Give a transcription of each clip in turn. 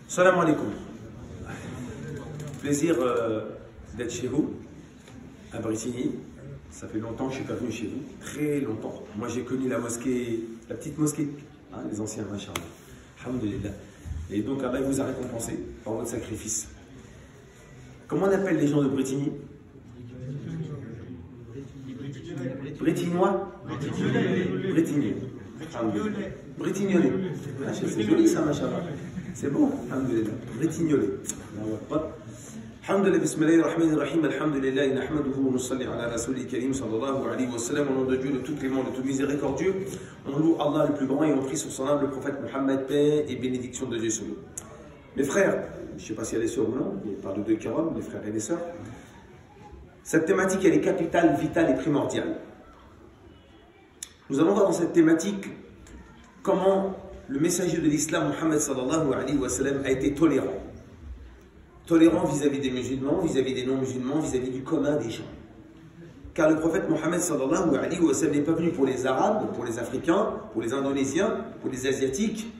Salam alaikum. Plaisir d'être chez vous, à Bretigny. Ça fait longtemps que je ne suis pas venu chez vous, très longtemps. Moi j'ai connu la mosquée, la petite mosquée, hein, les anciens, machallah. Alhamdulillah. Et donc Allah vous a récompensé par votre sacrifice. Comment on appelle les gens de Bretigny? Bretignois? Bretigny. Bretignolais. C'est joli ça, machallah. C'est bon, alhamdulillah. Bretignolais. Alhamdulillah, bismillahirrahmanirrahim, alhamdulillah, nahmaduhu wa nusalli ala rasulil karim sallallahu alayhi wa sallam, au nom de Dieu, de toutes les mondes, de tout miséricordieux. On loue Allah le plus grand et on prie sur son âme le prophète Mohammed, paix et bénédiction de Dieu sur nous. Mes frères, je ne sais pas s'il y a des sœurs ou non, mais par de deux Karam, les frères et les sœurs, cette thématique elle est capitale, vitale et primordiale. Nous allons voir dans cette thématique comment le messager de l'islam, Mohammed sallallahu alayhi wa sallam, a été tolérant. Tolérant vis-à-vis des musulmans, vis-à-vis des non-musulmans, vis-à-vis du commun des gens. Car le prophète Mohammed sallallahu alayhi wa sallam n'est pas venu pour les Arabes, pour les Africains, pour les Indonésiens, pour les Asiatiques,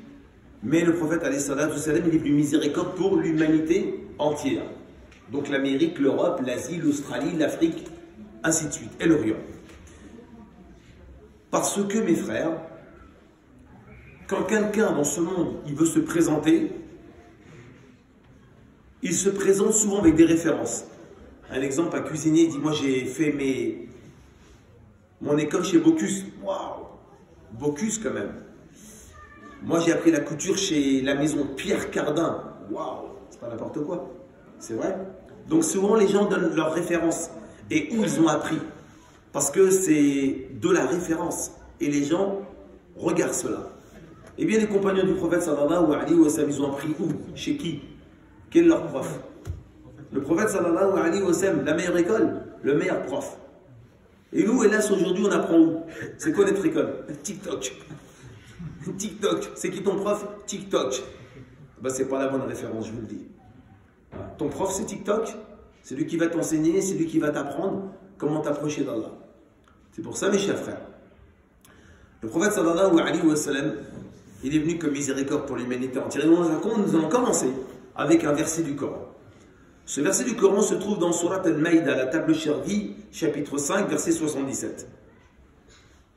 mais le prophète alayhi salatu wa sallam, il est venu miséricorde pour l'humanité entière. Donc l'Amérique, l'Europe, l'Asie, l'Australie, l'Afrique, ainsi de suite, et l'Orient. Parce que mes frères, quand quelqu'un dans ce monde, il veut se présenter, il se présente souvent avec des références. Un exemple, un cuisinier dit, moi j'ai fait mon école chez Bocuse. Waouh, Bocuse quand même. Moi j'ai appris la couture chez la maison Pierre Cardin. Waouh, c'est pas n'importe quoi. C'est vrai. Donc souvent les gens donnent leurs références et où ils ont appris. Parce que c'est de la référence. Et les gens regardent cela. Eh bien les compagnons du prophète sallallahu alayhi wa sallam, ils ont appris où? Chez qui? Quel est leur prof? Le prophète sallallahu alayhi wa sallam, la meilleure école, le meilleur prof. Et nous, hélas, aujourd'hui, on apprend où? C'est quoi notre école? TikTok. TikTok. C'est qui ton prof? TikTok. Ben, c'est pas la bonne référence, je vous le dis. Voilà. Ton prof, c'est TikTok. C'est lui qui va t'enseigner, c'est lui qui va t'apprendre comment t'approcher d'Allah. C'est pour ça, mes chers frères. Le prophète sallallahu alayhi wa sallam, il est venu comme miséricorde pour l'humanité entière. Et nous allons commencer avec un verset du Coran. Ce verset du Coran se trouve dans Surat Al-Maïda, la table Sharghi, chapitre 5, verset 77.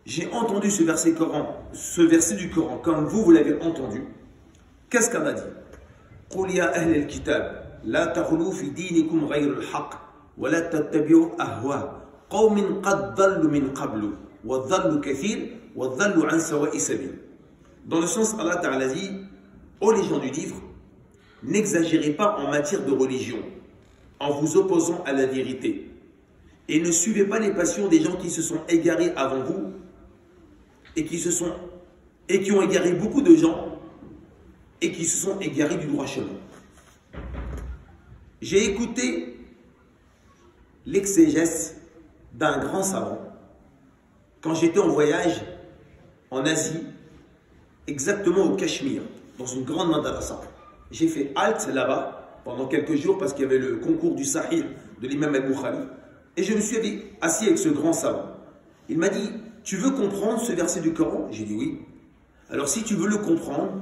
J'ai entendu ce verset du Coran, comme vous l'avez entendu. Qu'est-ce qu'on a dit? قُلْ يَا أَهْلَ الْكِتَابِ لَا تَغْلُوا فِي دِينِكُمْ غَيْرَ الْحَقِّ وَلَا تَتَّبِعُوا أَهْوَاءَ قَوْمٍ قَدْ ضَلُّوا مِنْ قَبْلُ وَضَلُّوا كَثِيرٌ وَضَلُّوا عَنْ سَوَاءِ السَّبِيلِ. Dans le sens, Allah Ta'ala dit, ô les gens du livre, n'exagérez pas en matière de religion, en vous opposant à la vérité. Et ne suivez pas les passions des gens qui se sont égarés avant vous et qui ont égaré beaucoup de gens et qui se sont égarés du droit chemin. J'ai écouté l'exégèse d'un grand savant quand j'étais en voyage en Asie, exactement au Cachemire, dans une grande madrasa. J'ai fait halte là-bas pendant quelques jours parce qu'il y avait le concours du Sahih de l'imam al-Bukhari. Et je me suis assis avec ce grand savant. Il m'a dit, tu veux comprendre ce verset du Coran? J'ai dit oui. Alors si tu veux le comprendre,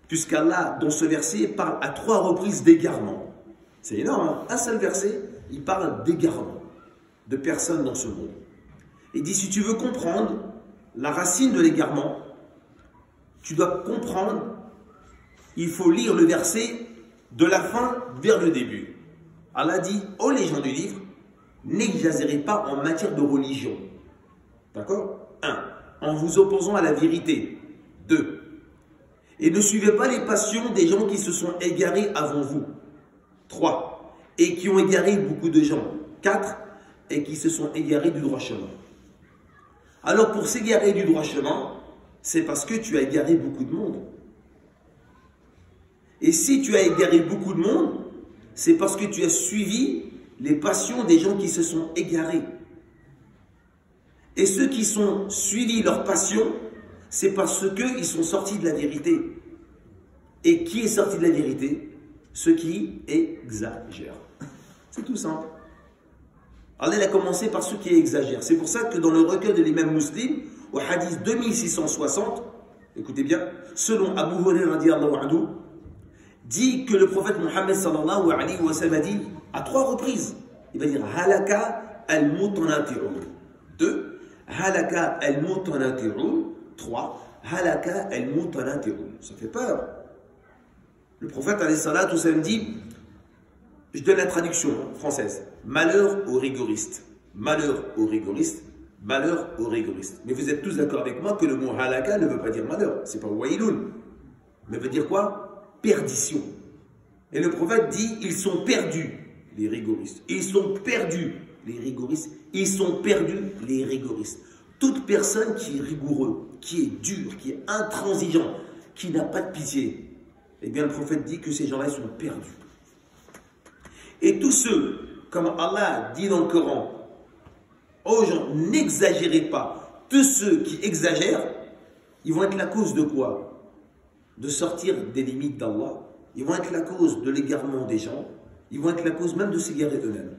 puisqu'Allah, dans ce verset, parle à 3 reprises d'égarement. C'est énorme, hein? Un seul verset, il parle d'égarement de personnes dans ce monde. Il dit, si tu veux comprendre la racine de l'égarement, tu dois comprendre, il faut lire le verset de la fin vers le début. Allah dit, ô les gens du livre, n'exagérez pas en matière de religion. D'accord? 1. En vous opposant à la vérité. 2. Et ne suivez pas les passions des gens qui se sont égarés avant vous. 3. Et qui ont égaré beaucoup de gens. 4. Et qui se sont égarés du droit chemin. Alors pour s'égarer du droit chemin, c'est parce que tu as égaré beaucoup de monde. Et si tu as égaré beaucoup de monde, c'est parce que tu as suivi les passions des gens qui se sont égarés. Et ceux qui sont suivis leurs passions, c'est parce qu'ils sont sortis de la vérité. Et qui est sorti de la vérité? Ceux qui exagèrent. C'est tout simple. Allah il a commencé par ceux qui exagèrent. C'est pour ça que dans le recueil de l'imam Muslim, au hadith 2660, écoutez bien, selon Abu Hurairah radiyallahu anhu, dit que le prophète Mohammed sallallahu alayhi wa sallam a dit à 3 reprises, il va dire halaka al-mutanati'un. 2, halaka al-mutanati'un. 3, halaka al-mutanati'un. Ça fait peur. Le prophète alayhi salatu wa sallam dit, je donne la traduction française, malheur aux rigoristes. Malheur aux rigoristes. Malheur aux rigoristes. Mais vous êtes tous d'accord avec moi que le mot halaka ne veut pas dire malheur. C'est pas wailun. Mais veut dire quoi? Perdition. Et le prophète dit, ils sont perdus, les rigoristes. Ils sont perdus, les rigoristes. Ils sont perdus, les rigoristes. Toute personne qui est rigoureux, qui est dur, qui est intransigeant, qui n'a pas de pitié, eh bien le prophète dit que ces gens-là, ils sont perdus. Et tous ceux, comme Allah dit dans le Coran, aux gens, n'exagérez pas. Tous ceux qui exagèrent, ils vont être la cause de quoi? De sortir des limites d'Allah. Ils vont être la cause de l'égarement des gens. Ils vont être la cause même de s'égarer eux-mêmes.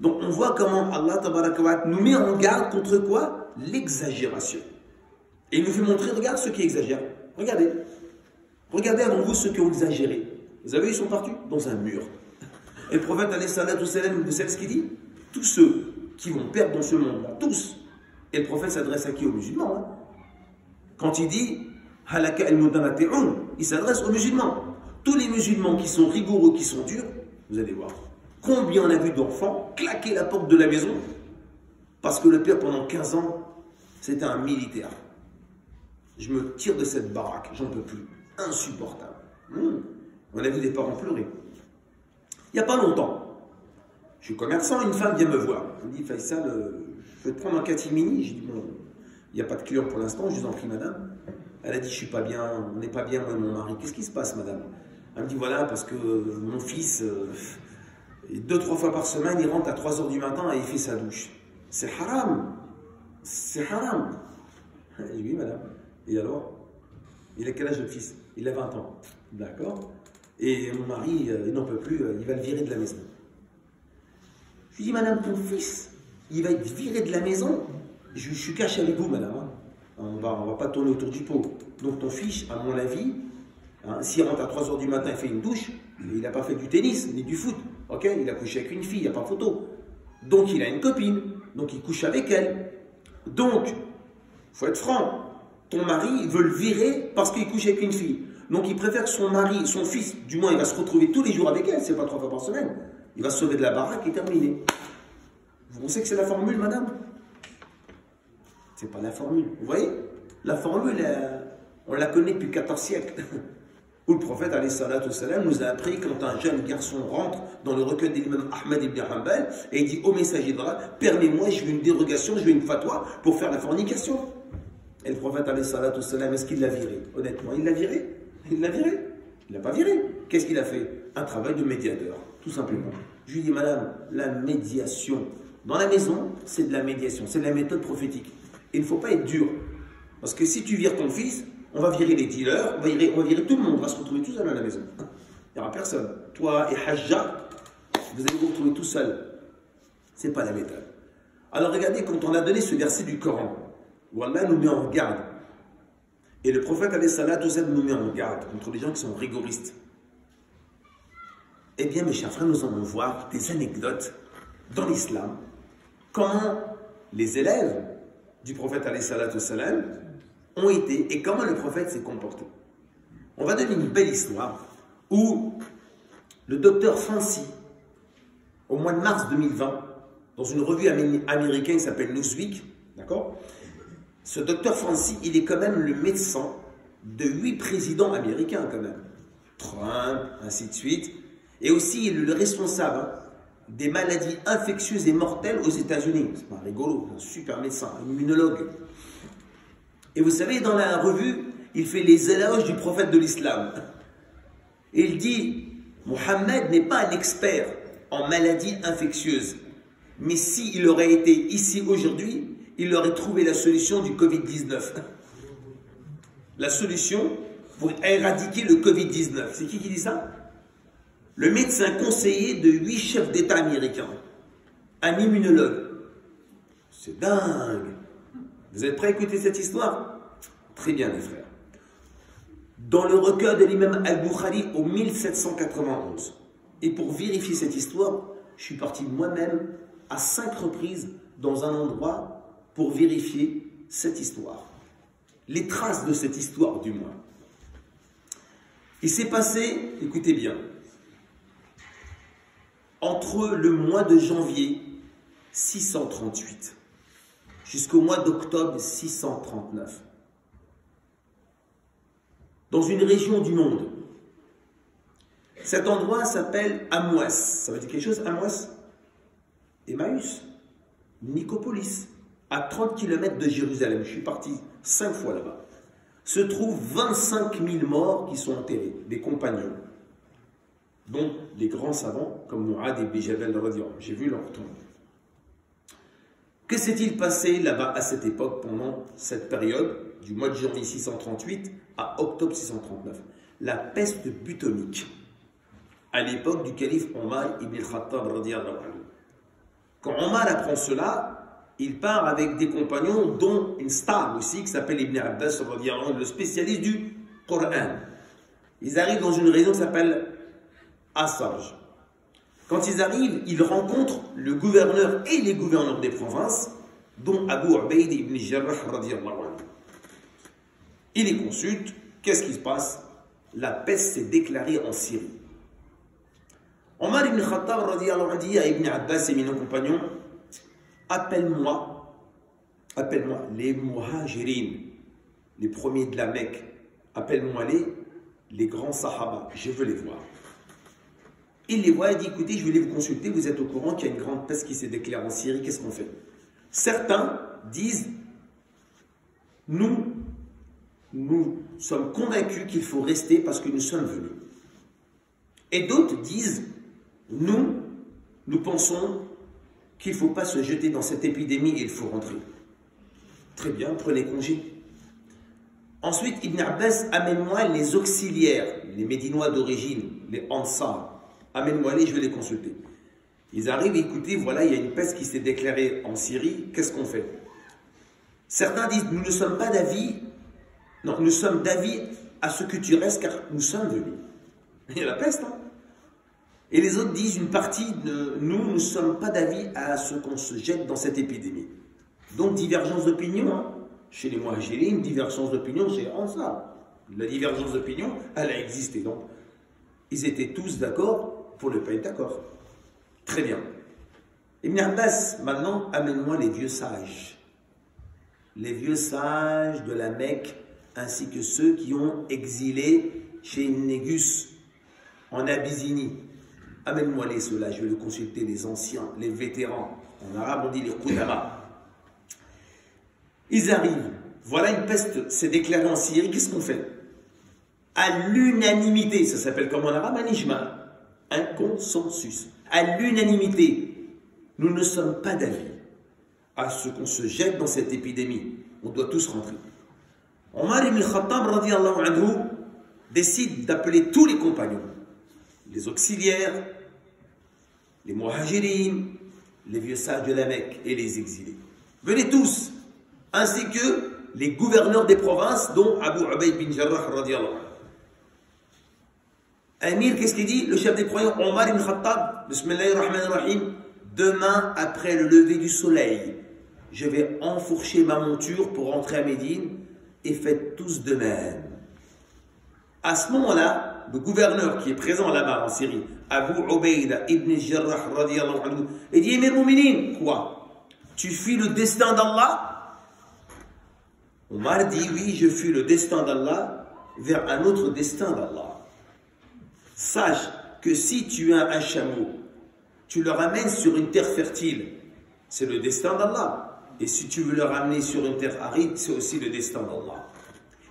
Donc on voit comment Allah tabaraka wa ta'ala nous met en garde contre quoi? L'exagération. Et il nous fait montrer, regarde ceux qui exagèrent. Regardez. Regardez avant vous ceux qui ont exagéré. Vous avez vu, ils sont partis dans un mur. Et le prophète, alayhi salatu wassalam, vous savez ce qu'il dit? Tous ceux qui vont perdre dans ce monde-là, tous. Et le prophète s'adresse à qui? Aux musulmans. Hein. Quand il dit halaka al-mutanati'un, il s'adresse aux musulmans. Tous les musulmans qui sont rigoureux, qui sont durs, vous allez voir. Combien on a vu d'enfants claquer la porte de la maison parce que le père, pendant 15 ans, c'était un militaire. Je me tire de cette baraque, j'en peux plus. Insupportable. On a vu des parents pleurer. Il n'y a pas longtemps, je suis commerçant, une femme vient me voir. Elle me dit, Faisal, je veux te prendre un catimini. J'ai dit, bon, il n'y a pas de client pour l'instant, je vous en prie, madame. Elle a dit, je suis pas bien, on n'est pas bien, moi et mon mari. Qu'est-ce qui se passe, madame? Elle me dit, voilà, parce que mon fils, 2-3 fois par semaine, il rentre à 3 h du matin et il fait sa douche. C'est haram. C'est haram. J'ai dit, oui, madame. Et alors? Il a quel âge, le fils? Il a 20 ans. D'accord. Et mon mari, il n'en peut plus, il va le virer de la maison. Je lui dis, madame, ton fils, il va être viré de la maison. Je suis caché avec vous, madame. Hein. On va pas tourner autour du pot. Donc ton fils, à mon avis, hein, s'il rentre à 3 h du matin et fait une douche, il n'a pas fait du tennis, ni du foot. Ok, il a couché avec une fille, il n'y a pas photo. Donc il a une copine, donc il couche avec elle. Donc, il faut être franc. Ton mari veut le virer parce qu'il couche avec une fille. Donc il préfère que son mari, son fils, du moins il va se retrouver tous les jours avec elle, c'est pas 3 fois par semaine. Il va se sauver de la baraque et terminer. Vous pensez que c'est la formule, madame? C'est pas la formule. Vous voyez? La formule, on la connaît depuis 14 siècles. Où le prophète, alayhi salatu wassalam, nous a appris quand un jeune garçon rentre dans le recueil de l'imam Ahmed ibn Hanbal et il dit au messager d'Allah, permets-moi, je veux une dérogation, je veux une fatwa pour faire la fornication. Et le prophète, alayhi salatu wassalam, est-ce qu'il l'a viré? Honnêtement, il l'a viré? Il l'a viré? Il l'a pas viré. Qu'est-ce qu'il a fait? Un travail de médiateur, tout simplement. Je lui dis, madame, la médiation dans la maison, c'est de la médiation, c'est de la méthode prophétique. Il ne faut pas être dur. Parce que si tu vires ton fils, on va virer les dealers, on va virer tout le monde, on va se retrouver tout seul à la maison. Il n'y aura personne. Toi et Hajja, vous allez vous retrouver tout seul. Ce n'est pas la méthode. Alors regardez, quand on a donné ce verset du Coran, où Allah nous met en garde, et le prophète alayhi salatu wassalam nous met en garde contre les gens qui sont rigoristes. Eh bien, mes chers frères, nous allons voir des anecdotes dans l'islam, comment les élèves du prophète alayhi salatu wassalam ont été et comment le prophète s'est comporté. On va donner une belle histoire où le docteur Fancy, au mois de mars 2020, dans une revue américaine qui s'appelle Newsweek, d'accord? Ce docteur Fancy, il est quand même le médecin de 8 présidents américains quand même. Trump, ainsi de suite. Et aussi, il est le responsable des maladies infectieuses et mortelles aux États-Unis. C'est pas rigolo, un super médecin, un immunologue. Et vous savez, dans la revue, il fait les éloges du prophète de l'islam. Et il dit, Mohammed n'est pas un expert en maladies infectieuses. Mais s'il aurait été ici aujourd'hui, il aurait trouvé la solution du Covid-19. La solution pour éradiquer le Covid-19. C'est qui dit ça? Le médecin conseiller de 8 chefs d'État américains. un immunologue. C'est dingue. Vous êtes prêts à écouter cette histoire? Très bien, les frères. Dans le recueil de l'imam Al-Bukhari au 1791. Et pour vérifier cette histoire, je suis parti moi-même à 5 reprises dans un endroit pour vérifier cette histoire. Les traces de cette histoire, du moins. Il s'est passé, écoutez bien, entre le mois de janvier 638 jusqu'au mois d'octobre 639, dans une région du monde. Cet endroit s'appelle Amouas. Ça veut dire quelque chose, Amouas? Emmaüs, Nicopolis, à 30 km de Jérusalem. Je suis parti 5 fois là-bas. Se trouvent 25 000 morts qui sont enterrés, des compagnons, dont des grands savants comme Mu'ad ibn Jabal radhiyallahu anhu. J'ai vu leur tombe. Que s'est-il passé là-bas à cette époque, pendant cette période, du mois de janvier 638 à octobre 639? La peste bubonique, à l'époque du calife Omar ibn al-Khattab radhiyallahu anhu. Quand Omar apprend cela, il part avec des compagnons, dont une star aussi, qui s'appelle Ibn Abbas radhiyallahu anhu, le spécialiste du Coran. Ils arrivent dans une région qui s'appelle Asarj. Quand ils arrivent, ils rencontrent le gouverneur et les gouverneurs des provinces, dont Abu Ubayd ibn Jarrah radhiyallahu anhu. Il les consulte. Qu'est-ce qui se passe? La peste s'est déclarée en Syrie. Omar ibn Khattab radhiyallahu anhu dit à Ibn Abbas et mes compagnons, appelle-moi les muhajirin, les premiers de la Mecque, appelle-moi les grands sahaba, je veux les voir. Il les voit et dit, écoutez, je voulais vous consulter, vous êtes au courant qu'il y a une grande peste qui s'est déclarée en Syrie, qu'est-ce qu'on fait? Certains disent, nous sommes convaincus qu'il faut rester parce que nous sommes venus. Et d'autres disent, nous pensons qu'il ne faut pas se jeter dans cette épidémie et il faut rentrer. Très bien, prenez congé. Ensuite, Ibn Abbas, amène-moi les auxiliaires, les Médinois d'origine, les Ansar. Amène-moi-les, je vais les consulter. Ils arrivent, écoutez, voilà, il y a une peste qui s'est déclarée en Syrie, qu'est-ce qu'on fait? Certains disent, nous ne sommes pas d'avis, non, nous sommes d'avis à ce que tu restes, car nous sommes venus. Il y a la peste, hein? Et les autres disent, une partie de nous ne sommes pas d'avis à ce qu'on se jette dans cette épidémie. Donc, divergence d'opinion, hein? Chez les Muhajirin, divergence d'opinion chez Ansar. La divergence d'opinion, elle a existé. Donc, ils étaient tous d'accord pour ne pas être d'accord. Très bien. Ibn Abbas, maintenant, amène-moi les vieux sages. Les vieux sages de la Mecque, ainsi que ceux qui ont exilé chez Négus, en Abyssinie. Amène-moi ceux-là, je vais le consulter, les anciens, les vétérans. En arabe, on dit les Qudama. Ils arrivent. Voilà, une peste s'est déclarée en Syrie. Qu'est-ce qu'on fait? À l'unanimité, ça s'appelle comme en arabe un ijma, un consensus. À l'unanimité, nous ne sommes pas d'avis à ce qu'on se jette dans cette épidémie. On doit tous rentrer. Omar ibn Khattab radhiyallahu anhu décide d'appeler tous les compagnons, les auxiliaires, les muhajirin, les vieux sages de la Mecque et les exilés. Venez tous, ainsi que les gouverneurs des provinces, dont Abu Ubayd bin Jarrah radhiyallahu anhu. Amir, qu'est-ce qu'il dit? Le chef des croyants, Omar ibn Khattab, Bismillahirrahmanirrahim, demain après le lever du soleil, je vais enfourcher ma monture pour rentrer à Médine et faites tous de même. À ce moment-là, le gouverneur qui est présent là-bas en Syrie, Abu Ubayd ibn Jarrah radhiyallahu anhu, il dit, Emir Mouminin, quoi? Tu fuis le destin d'Allah? Omar dit, oui, je fuis le destin d'Allah vers un autre destin d'Allah. Sache que si tu as un chameau, tu le ramènes sur une terre fertile, c'est le destin d'Allah. Et si tu veux le ramener sur une terre aride, c'est aussi le destin d'Allah.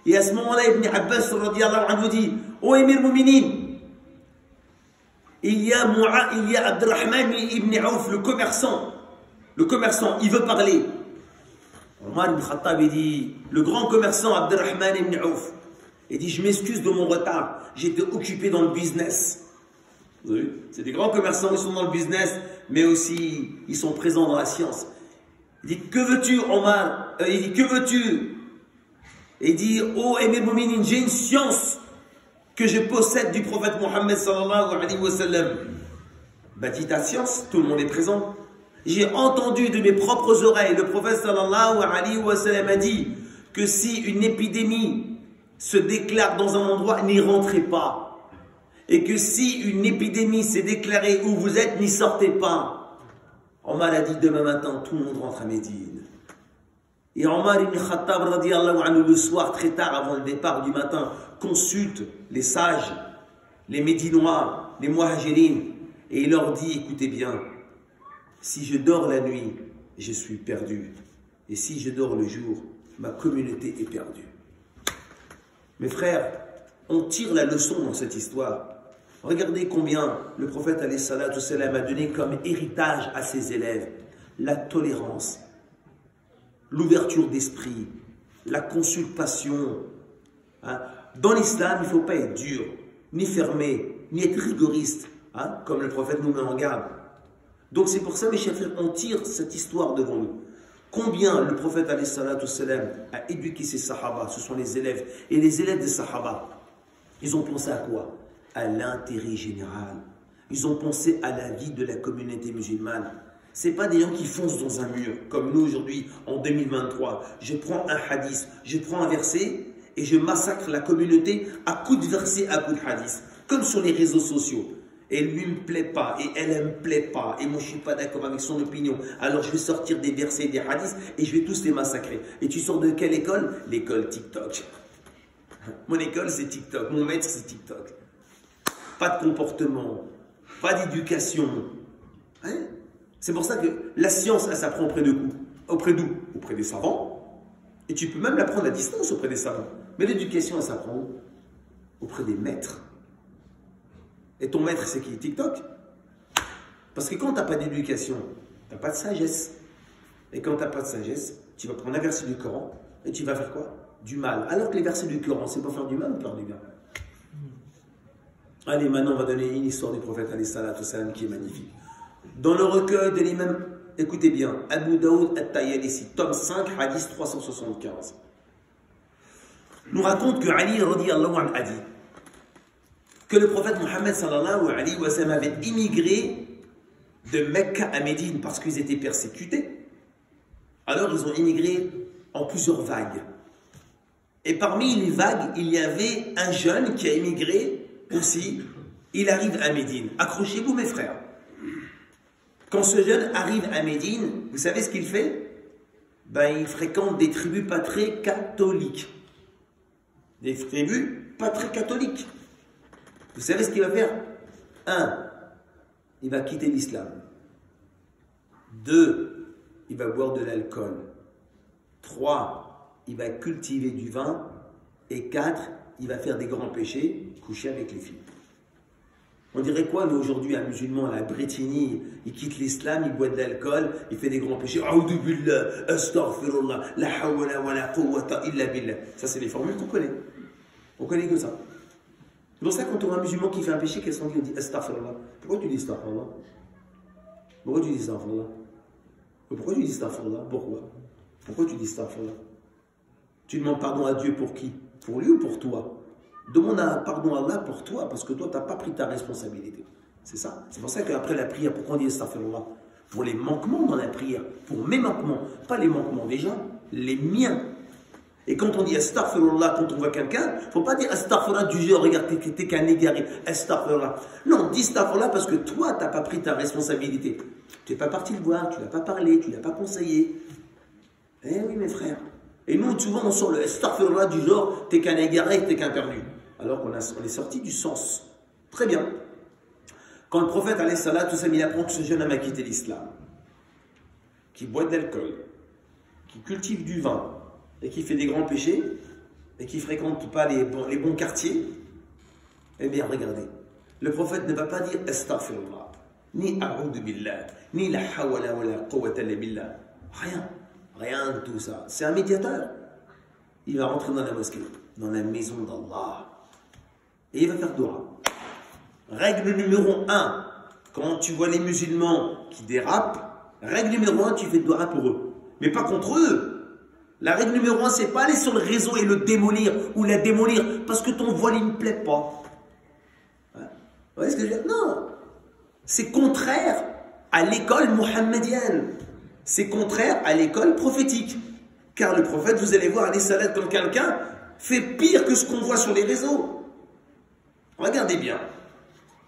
Et à ce moment-là, Ibn Abbas radhiyallahu anhu dit, ô Emir Mouminin, il y a Abdurrahman ibn Auf, le commerçant, il veut parler. Omar ibn Khattab, il dit, le grand commerçant Abdurrahman ibn Auf, il dit, je m'excuse de mon retard, j'étais occupé dans le business. Vous avez vu? C'est des grands commerçants, ils sont dans le business, mais aussi ils sont présents dans la science. Il dit, que veux-tu, Omar? Il dit, que veux-tu? Et il dit, oh Emir Mouminin, j'ai une science que je possède du prophète Mohammed sallallahu alayhi wa sallam. Bah dis ta science, tout le monde est présent. J'ai entendu de mes propres oreilles, le prophète sallallahu alayhi wa sallam a dit que si une épidémie se déclare dans un endroit, n'y rentrez pas. Et que si une épidémie s'est déclarée où vous êtes, n'y sortez pas. Omar a dit demain matin, tout le monde rentre à Médine. Et Omar ibn Khattab, radiallahu anhu, le soir, très tard, avant le départ du matin, consulte les sages, les Médinois, les Muhajirines, et il leur dit, écoutez bien, si je dors la nuit, je suis perdu. Et si je dors le jour, ma communauté est perdue. Mes frères, on tire la leçon dans cette histoire. Regardez combien le prophète alayhi salatu salam a donné comme héritage à ses élèves. La tolérance, l'ouverture d'esprit, la consultation. Hein? Dans l'islam, il ne faut pas être dur, ni fermé, ni être rigoriste, hein? Comme le prophète nous met en garde. Donc c'est pour ça, mes chers frères, on tire cette histoire devant nous. Combien le prophète alayhi salatu salam a éduqué ses sahaba, ce sont les élèves. Et les élèves des sahaba, ils ont pensé à quoi? À l'intérêt général. Ils ont pensé à la vie de la communauté musulmane. Ce n'est pas des gens qui foncent dans un mur, comme nous aujourd'hui, en 2023. Je prends un hadith, je prends un verset et je massacre la communauté à coups de verset, à coups de hadith. Comme sur les réseaux sociaux. Et lui ne me plaît pas, et elle ne me plaît pas, et moi je ne suis pas d'accord avec son opinion. Alors je vais sortir des versets, des hadiths, et je vais tous les massacrer. Et tu sors de quelle école? L'école TikTok. Mon école c'est TikTok, mon maître c'est TikTok. Pas de comportement, pas d'éducation. Hein? C'est pour ça que la science, elle s'apprend auprès de qui? Auprès d'où? Auprès des savants. Et tu peux même l'apprendre à distance auprès des savants. Mais l'éducation, elle s'apprend où? Auprès des maîtres. Et ton maître, c'est qui? TikTok? Parce que quand tu n'as pas d'éducation, tu n'as pas de sagesse. Et quand tu n'as pas de sagesse, tu vas prendre un verset du Coran et tu vas faire quoi? Du mal. Alors que les versets du Coran, c'est pour faire du mal ou faire du bien? Allez, maintenant, on va donner une histoire du prophète alayhi salatu salam qui est magnifique. Dans le recueil de l'imam, écoutez bien, Abu Daoud at-Tayalisi, tome 5, hadith 375, nous raconte que Ali radiyallahu anhu a dit que le prophète Mohammed sallallahu alayhi wa sallam avait immigré de Mecca à Médine parce qu'ils étaient persécutés. Alors ils ont immigré en plusieurs vagues. Et parmi les vagues, il y avait un jeune qui a immigré aussi. Il arrive à Médine. Accrochez-vous mes frères. Quand ce jeune arrive à Médine, vous savez ce qu'il fait? Ben, il fréquente des tribus pas très catholiques. Des tribus pas très catholiques. Vous savez ce qu'il va faire? 1. Il va quitter l'islam. 2. Il va boire de l'alcool. 3. Il va cultiver du vin. Et 4. Il va faire des grands péchés, coucher avec les filles. On dirait quoi, nous, aujourd'hui, un musulman à la Brétigny, il quitte l'islam, il boit de l'alcool, il fait des grands péchés. A'udhu billah, astaghfirullah, la hawla wa la quwwata illa billah. Ça, c'est les formules qu'on connaît. On connaît que ça. C'est pour ça, quand on voit un musulman qui fait un péché, qu'est-ce qu'on dit? On dit astaghfirullah. Pourquoi tu dis astaghfirullah? Pourquoi tu dis astaghfirullah? Pourquoi tu dis astaghfirullah? Pourquoi? Pourquoi tu dis astaghfirullah? Tu demandes pardon à Dieu pour qui? Pour lui ou pour toi? Demande pardon à Allah pour toi, parce que toi, tu n'as pas pris ta responsabilité. C'est ça. C'est pour ça qu'après la prière, pourquoi on dit astaghfirullah? Pour les manquements dans la prière. Pour mes manquements. Pas les manquements des gens, les miens. Et quand on dit astaghfirullah, quand on voit quelqu'un, il ne faut pas dire astaghfirullah du genre, regarde, t'es qu'un égaré. Astaghfirullah. Non, dis astaghfirullah parce que toi, tu n'as pas pris ta responsabilité. Tu n'es pas parti le voir, tu ne l'as pas parlé, tu ne l'as pas conseillé. Eh oui, mes frères. Et nous, souvent, on sort le astaghfirullah du genre, t'es qu'un égaré, t'es qu'un perdu. Alors qu'on est sorti du sens. Très bien. Quand le prophète, alayhi salatu salam, il apprend que ce jeune homme a quitté l'islam, qui boit de l'alcool, qui cultive du vin, et qui fait des grands péchés, et qui ne fréquente pas les bons quartiers, eh bien, regardez. Le prophète ne va pas dire astaghfirullah, ni a'udhu billah, ni la hawla wa la quwwata illa billah. Rien. Rien de tout ça. C'est un médiateur. Il va rentrer dans la mosquée, dans la maison d'Allah. Et il va faire dua. Règle numéro 1, quand tu vois les musulmans qui dérapent, règle numéro 1, tu fais dua pour eux. Mais pas contre eux. La règle numéro 1, c'est pas aller sur le réseau et le démolir ou la démolir parce que ton voile, il ne me plaît pas. Vous voyez ce que je veux dire? Non. C'est contraire à l'école mohammedienne. C'est contraire à l'école prophétique. Car le prophète, vous allez voir, alayhi salam, quand quelqu'un fait pire que ce qu'on voit sur les réseaux. Regardez bien.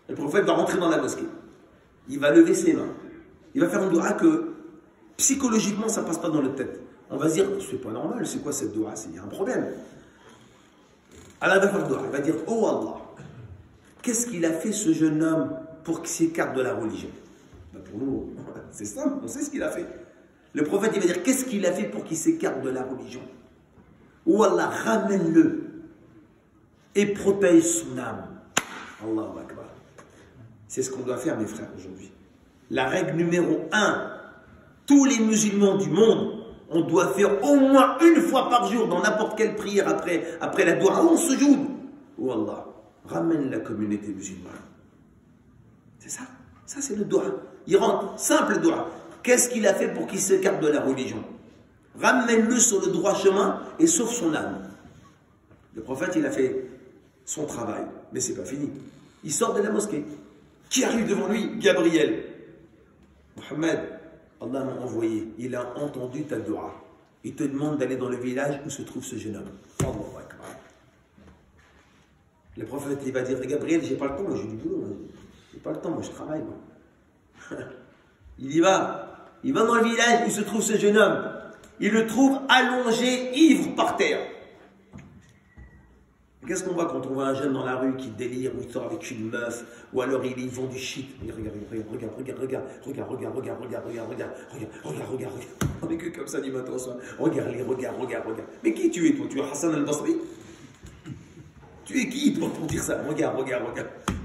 Le prophète va rentrer dans la mosquée. Il va lever ses mains. Il va faire une dua que psychologiquement, ça ne passe pas dans la tête. On va se dire, c'est pas normal, c'est quoi cette dua? Il y a un problème. Allah va faire dua. Il va dire, oh Allah, qu'est-ce qu'il a fait ce jeune homme pour qu'il s'écarte de la religion? Ben pour nous, c'est simple, on sait ce qu'il a fait. Le prophète, il va dire, qu'est-ce qu'il a fait pour qu'il s'écarte de la religion? Oh Allah, ramène-le et protège son âme. Allahu Akbar. C'est ce qu'on doit faire, mes frères, aujourd'hui. La règle numéro 1, tous les musulmans du monde, on doit faire au moins une fois par jour, dans n'importe quelle prière après la doua, on se joue. Oh Allah, ramène la communauté musulmane. C'est ça. Ça, c'est le doua. Il rentre, simple doua. Qu'est-ce qu'il a fait pour qu'il s'écarte de la religion? Ramène-le sur le droit chemin et sauve son âme. Le prophète, il a fait son travail, mais c'est pas fini. Il sort de la mosquée. Qui arrive devant lui? Gabriel. Mohammed, Allah m'a envoyé. Il a entendu ta dua. Il te demande d'aller dans le village où se trouve ce jeune homme. Allahu Akbar. Le prophète, il va dire, Gabriel, j'ai pas le temps, moi j'ai du boulot. J'ai pas le temps, moi je travaille. Moi. Il y va. Il va dans le village où se trouve ce jeune homme. Il le trouve allongé, ivre par terre. Qu'est-ce qu'on voit quand on voit un jeune dans la rue qui délire, ou il sort avec une meuf, ou alors il vend du shit? Regarde. On est que comme ça du matin au soir. Regarde. Mais qui tu es, toi? Tu es Hassan al-Basri? Tu es qui, toi, pour dire ça? Regarde.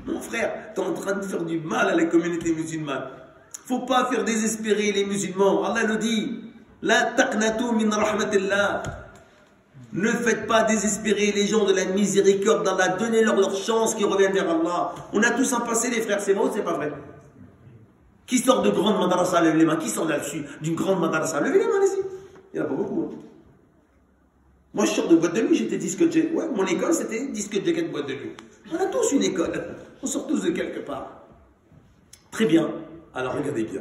Mon frère, tu es en train de faire du mal à la communauté musulmane. Faut pas faire désespérer les musulmans. Allah le dit. La taqnatu min rahmatillah. Ne faites pas désespérer les gens de la miséricorde d'Allah. Donnez-leur leur chance qu'ils reviennent vers Allah. On a tous un passé, les frères. C'est vrai ou c'est pas vrai? Qui sort de grande madrasa? Levez les mains. Qui sort là-dessus d'une grande madrasa? Levez les mains, allez-y. Il n'y en a pas beaucoup. Hein. Moi, je sors de boîte de nuit, j'étais disque jacket. Ouais, mon école, c'était disque jacket boîte de nuit. On a tous une école. On sort tous de quelque part. Très bien. Alors, regardez bien.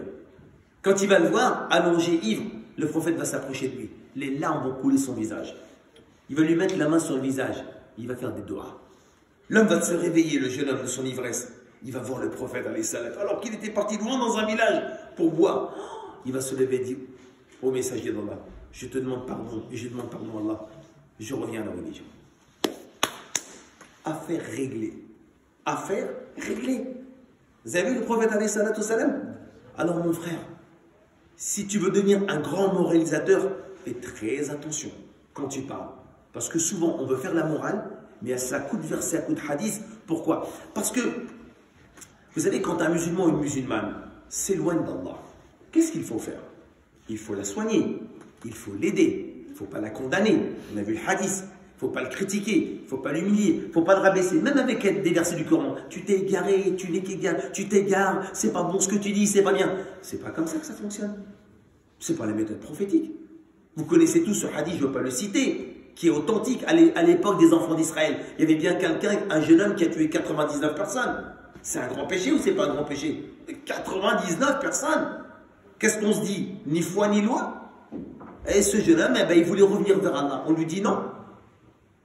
Quand il va le voir, allongé, ivre, le prophète va s'approcher de lui. Les larmes vont couler son visage. Il va lui mettre la main sur le visage. Il va faire des doigts. L'homme va se réveiller, le jeune homme, de son ivresse. Il va voir le prophète, alayhi salam, alors qu'il était parti loin dans un village pour boire. Il va se lever et dire, ô messager d'Allah, je te demande pardon et je demande pardon à Allah. Je reviens à la religion. Affaire réglée. Affaire réglée. Vous avez vu le prophète, alayhi salam? Alors mon frère, si tu veux devenir un grand moralisateur, fais très attention quand tu parles. Parce que souvent, on veut faire la morale, mais à ça coup de verset, à coup de hadith. Pourquoi? Parce que, vous savez, quand un musulman ou une musulmane s'éloigne d'Allah, qu'est-ce qu'il faut faire? Il faut la soigner, il faut l'aider, il ne faut pas la condamner. On a vu le hadith, il ne faut pas le critiquer, il ne faut pas l'humilier, il ne faut pas le rabaisser. Même avec des versets du Coran, tu t'es égaré, tu n'es qu'égaré, tu t'égares, c'est pas bon ce que tu dis, c'est pas bien. C'est pas comme ça que ça fonctionne. C'est pas la méthode prophétique. Vous connaissez tous ce hadith, je ne veux pas le citer, qui est authentique à l'époque des enfants d'Israël. Il y avait bien quelqu'un, un jeune homme qui a tué 99 personnes. C'est un grand péché ou c'est pas un grand péché? 99 personnes. Qu'est-ce qu'on se dit? Ni foi ni loi. Et ce jeune homme, il voulait revenir vers Allah. On lui dit non.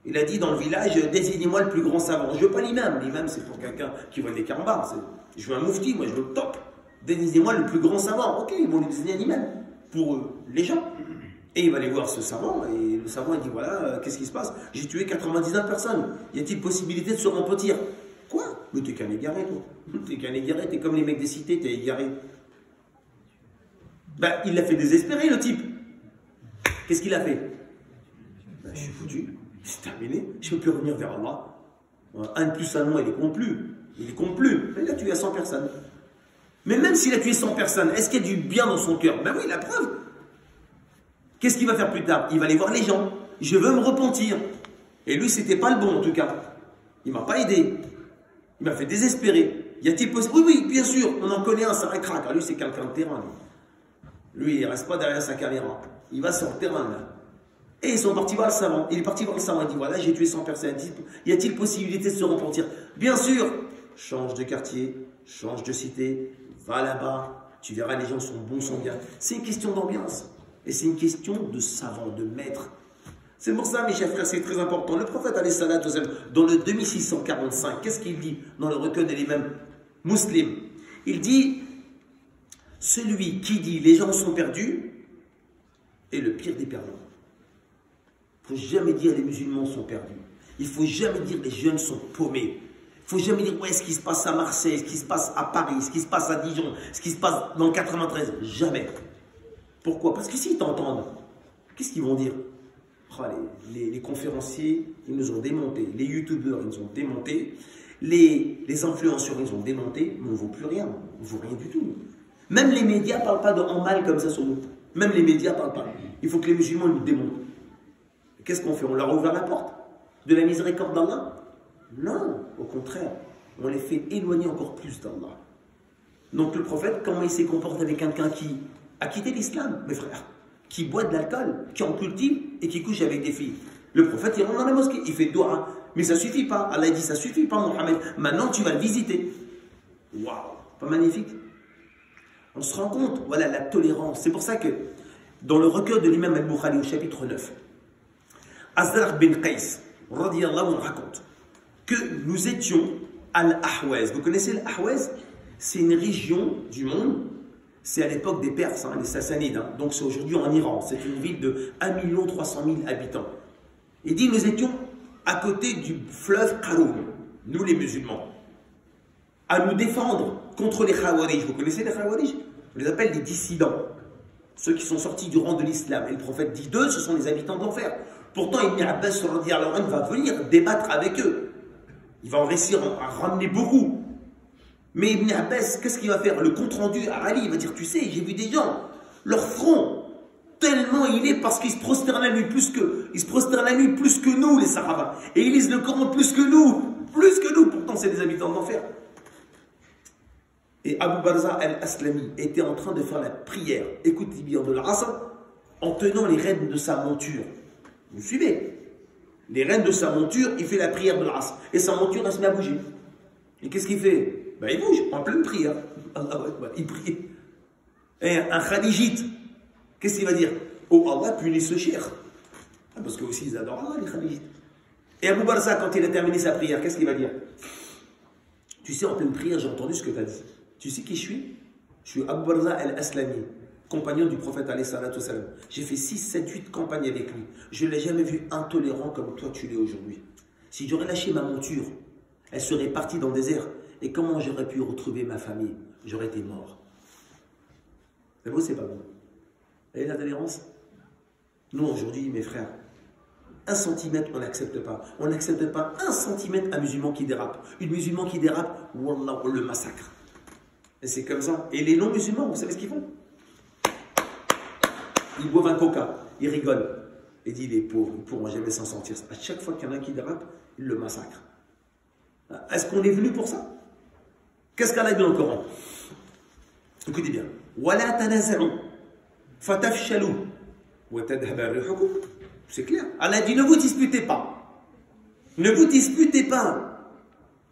Il a dit dans le village, désignez-moi le plus grand savant. Je ne veux pas l'imam. L'imam, c'est pour quelqu'un qui voit des carambars. Je veux un moufti, moi je veux le top. Désignez-moi le plus grand savant. Ok, ils vont lui désigner un imam. Pour les gens. Et il va aller voir ce savant, et le savant il dit voilà, qu'est-ce qui se passe? J'ai tué 99 personnes, y a-t-il possibilité de se repentir? Quoi? Mais t'es qu'un égaré, toi. T'es qu'un égaré, t'es comme les mecs des cités, t'es égaré. Ben, il l'a fait désespérer, le type. Qu'est-ce qu'il a fait? Ben, je suis foutu, c'est terminé, je ne peux plus revenir vers Allah. 1 plus 1 moins, il ne compte plus. Il a tué à 100 personnes. Mais même s'il a tué 100 personnes, est-ce qu'il y a du bien dans son cœur? Ben oui, la preuve. Qu'est-ce qu'il va faire plus tard? Il va aller voir les gens. Je veux me repentir. Et lui, c'était pas le bon en tout cas. Il m'a pas aidé. Il m'a fait désespérer. Y a-t-il possible? Oui, oui, bien sûr, on en connaît un, c'est un crack. Lui, c'est quelqu'un de terrain. Lui, il ne reste pas derrière sa caméra. Il va sur le terrain, là. Et ils sont partis voir le savant. Il est parti voir le savant. Il dit, voilà, j'ai tué 100 personnes. Y a-t-il possibilité de se repentir? Bien sûr. Change de quartier, change de cité, va là-bas. Tu verras, les gens sont bons, sont bien. C'est une question d'ambiance. Et c'est une question de savant, de maître. C'est pour ça, mes chers frères, c'est très important. Le prophète, dans le 2645, qu'est-ce qu'il dit dans le recueil de l'imam Muslim? Il dit, celui qui dit les gens sont perdus est le pire des perdants. Il ne faut jamais dire les musulmans sont perdus. Il ne faut jamais dire les jeunes sont paumés. Il ne faut jamais dire ouais, ce qui se passe à Marseille, ce qui se passe à Paris, ce qui se passe à Dijon, ce qui se passe dans le 93. Jamais. Pourquoi? Parce que s'ils t'entendent, qu'est-ce qu'ils vont dire? Oh, les conférenciers, ils nous ont démontés. Les youtubeurs, ils nous ont démontés. Les influenceurs, ils ont démonté. Mais on ne vaut plus rien. On ne vaut rien du tout. Même les médias ne parlent pas en mal comme ça sur nous. Même les médias ne parlent pas. Il faut que les musulmans nous démontent. Qu'est-ce qu'on fait? On leur ouvre la porte de la miséricorde d'Allah? Non, au contraire. On les fait éloigner encore plus d'Allah. Donc le prophète, comment il s'est comporté avec quelqu'un qui a quitté l'islam, mes frères, qui boit de l'alcool, qui en cultive et qui couche avec des filles? Le prophète, il rentre dans la mosquée, il fait doua. Mais ça ne suffit pas. Allah dit, ça ne suffit pas, Mohammed. Maintenant, tu vas le visiter. Waouh, pas magnifique? On se rend compte, voilà, la tolérance. C'est pour ça que, dans le recueil de l'imam al-Bukhari, au chapitre 9, Azrar bin Qais, radiyallahu anhu, raconte que nous étions à l'Ahwaz. Vous connaissez l'Ahwaz? C'est une région du monde, c'est à l'époque des Perses, hein, les Sassanides, hein. Donc c'est aujourd'hui en Iran. C'est une ville de 1 300 000 habitants. Il dit, nous étions à côté du fleuve Qaroum, nous les musulmans, à nous défendre contre les Khawarij. Vous connaissez les Khawarij? On les appelle les dissidents, ceux qui sont sortis du rang de l'islam. Et le prophète dit d'eux, ce sont les habitants de l'enfer. Pourtant, Ibn Abbas va venir débattre avec eux. Il va en réussir à ramener beaucoup. Mais Ibn Abbas, qu'est-ce qu'il va faire? Le compte-rendu à Ali, il va dire, tu sais, j'ai vu des gens, leur front, tellement il est parce qu'ils se prosternent la nuit plus que nous, les Sahaba. Et ils lisent le Coran plus que nous. Pourtant, c'est des habitants de l'enfer. Et Abu Barza al-Aslami était en train de faire la prière, écoutez bien, de l'Asr, en tenant les rênes de sa monture. Vous suivez? Les rênes de sa monture, il fait la prière de l'Asr. Et sa monture, elle se met à bouger. Et qu'est-ce qu'il fait? Ben, il bouge, en pleine prière. Il prie. Et un Khadijite, qu'est-ce qu'il va dire? Oh Allah, punisse ce cher. Parce que aussi, ils adorent Allah, les Khadijites. Et Abu Barza, quand il a terminé sa prière, qu'est-ce qu'il va dire? Tu sais, en pleine prière, j'ai entendu ce que tu as dit. Tu sais qui je suis? Je suis Abu Barza al-Aslami, compagnon du prophète alayhi salatu wassalam. J'ai fait 6, 7, 8 campagnes avec lui. Je ne l'ai jamais vu intolérant comme toi tu l'es aujourd'hui. Si j'aurais lâché ma monture, elle serait partie dans le désert. Et comment j'aurais pu retrouver ma famille? J'aurais été mort. C'est beau, c'est pas bon. Et la tolérance? Nous, aujourd'hui, mes frères, 1 centimètre, on n'accepte pas. On n'accepte pas 1 centimètre un musulman qui dérape. Une musulman qui dérape, wallah, on le massacre. Et c'est comme ça. Et les non-musulmans, vous savez ce qu'ils font? Ils boivent un coca, ils rigolent. Et dit, les pauvres, ils ne pourront jamais s'en sortir. À chaque fois qu'il y en a un qui dérape, ils le massacrent. Est-ce qu'on est venu pour ça? Qu'est-ce qu'Allah dit dans le Coran? Écoutez bien. وَلَا تَنَازَعُوا فَتَفْشَلُوا وَتَذْهَبَ رِيحُكُمْ. C'est clair. Allah dit, ne vous disputez pas. Ne vous disputez pas.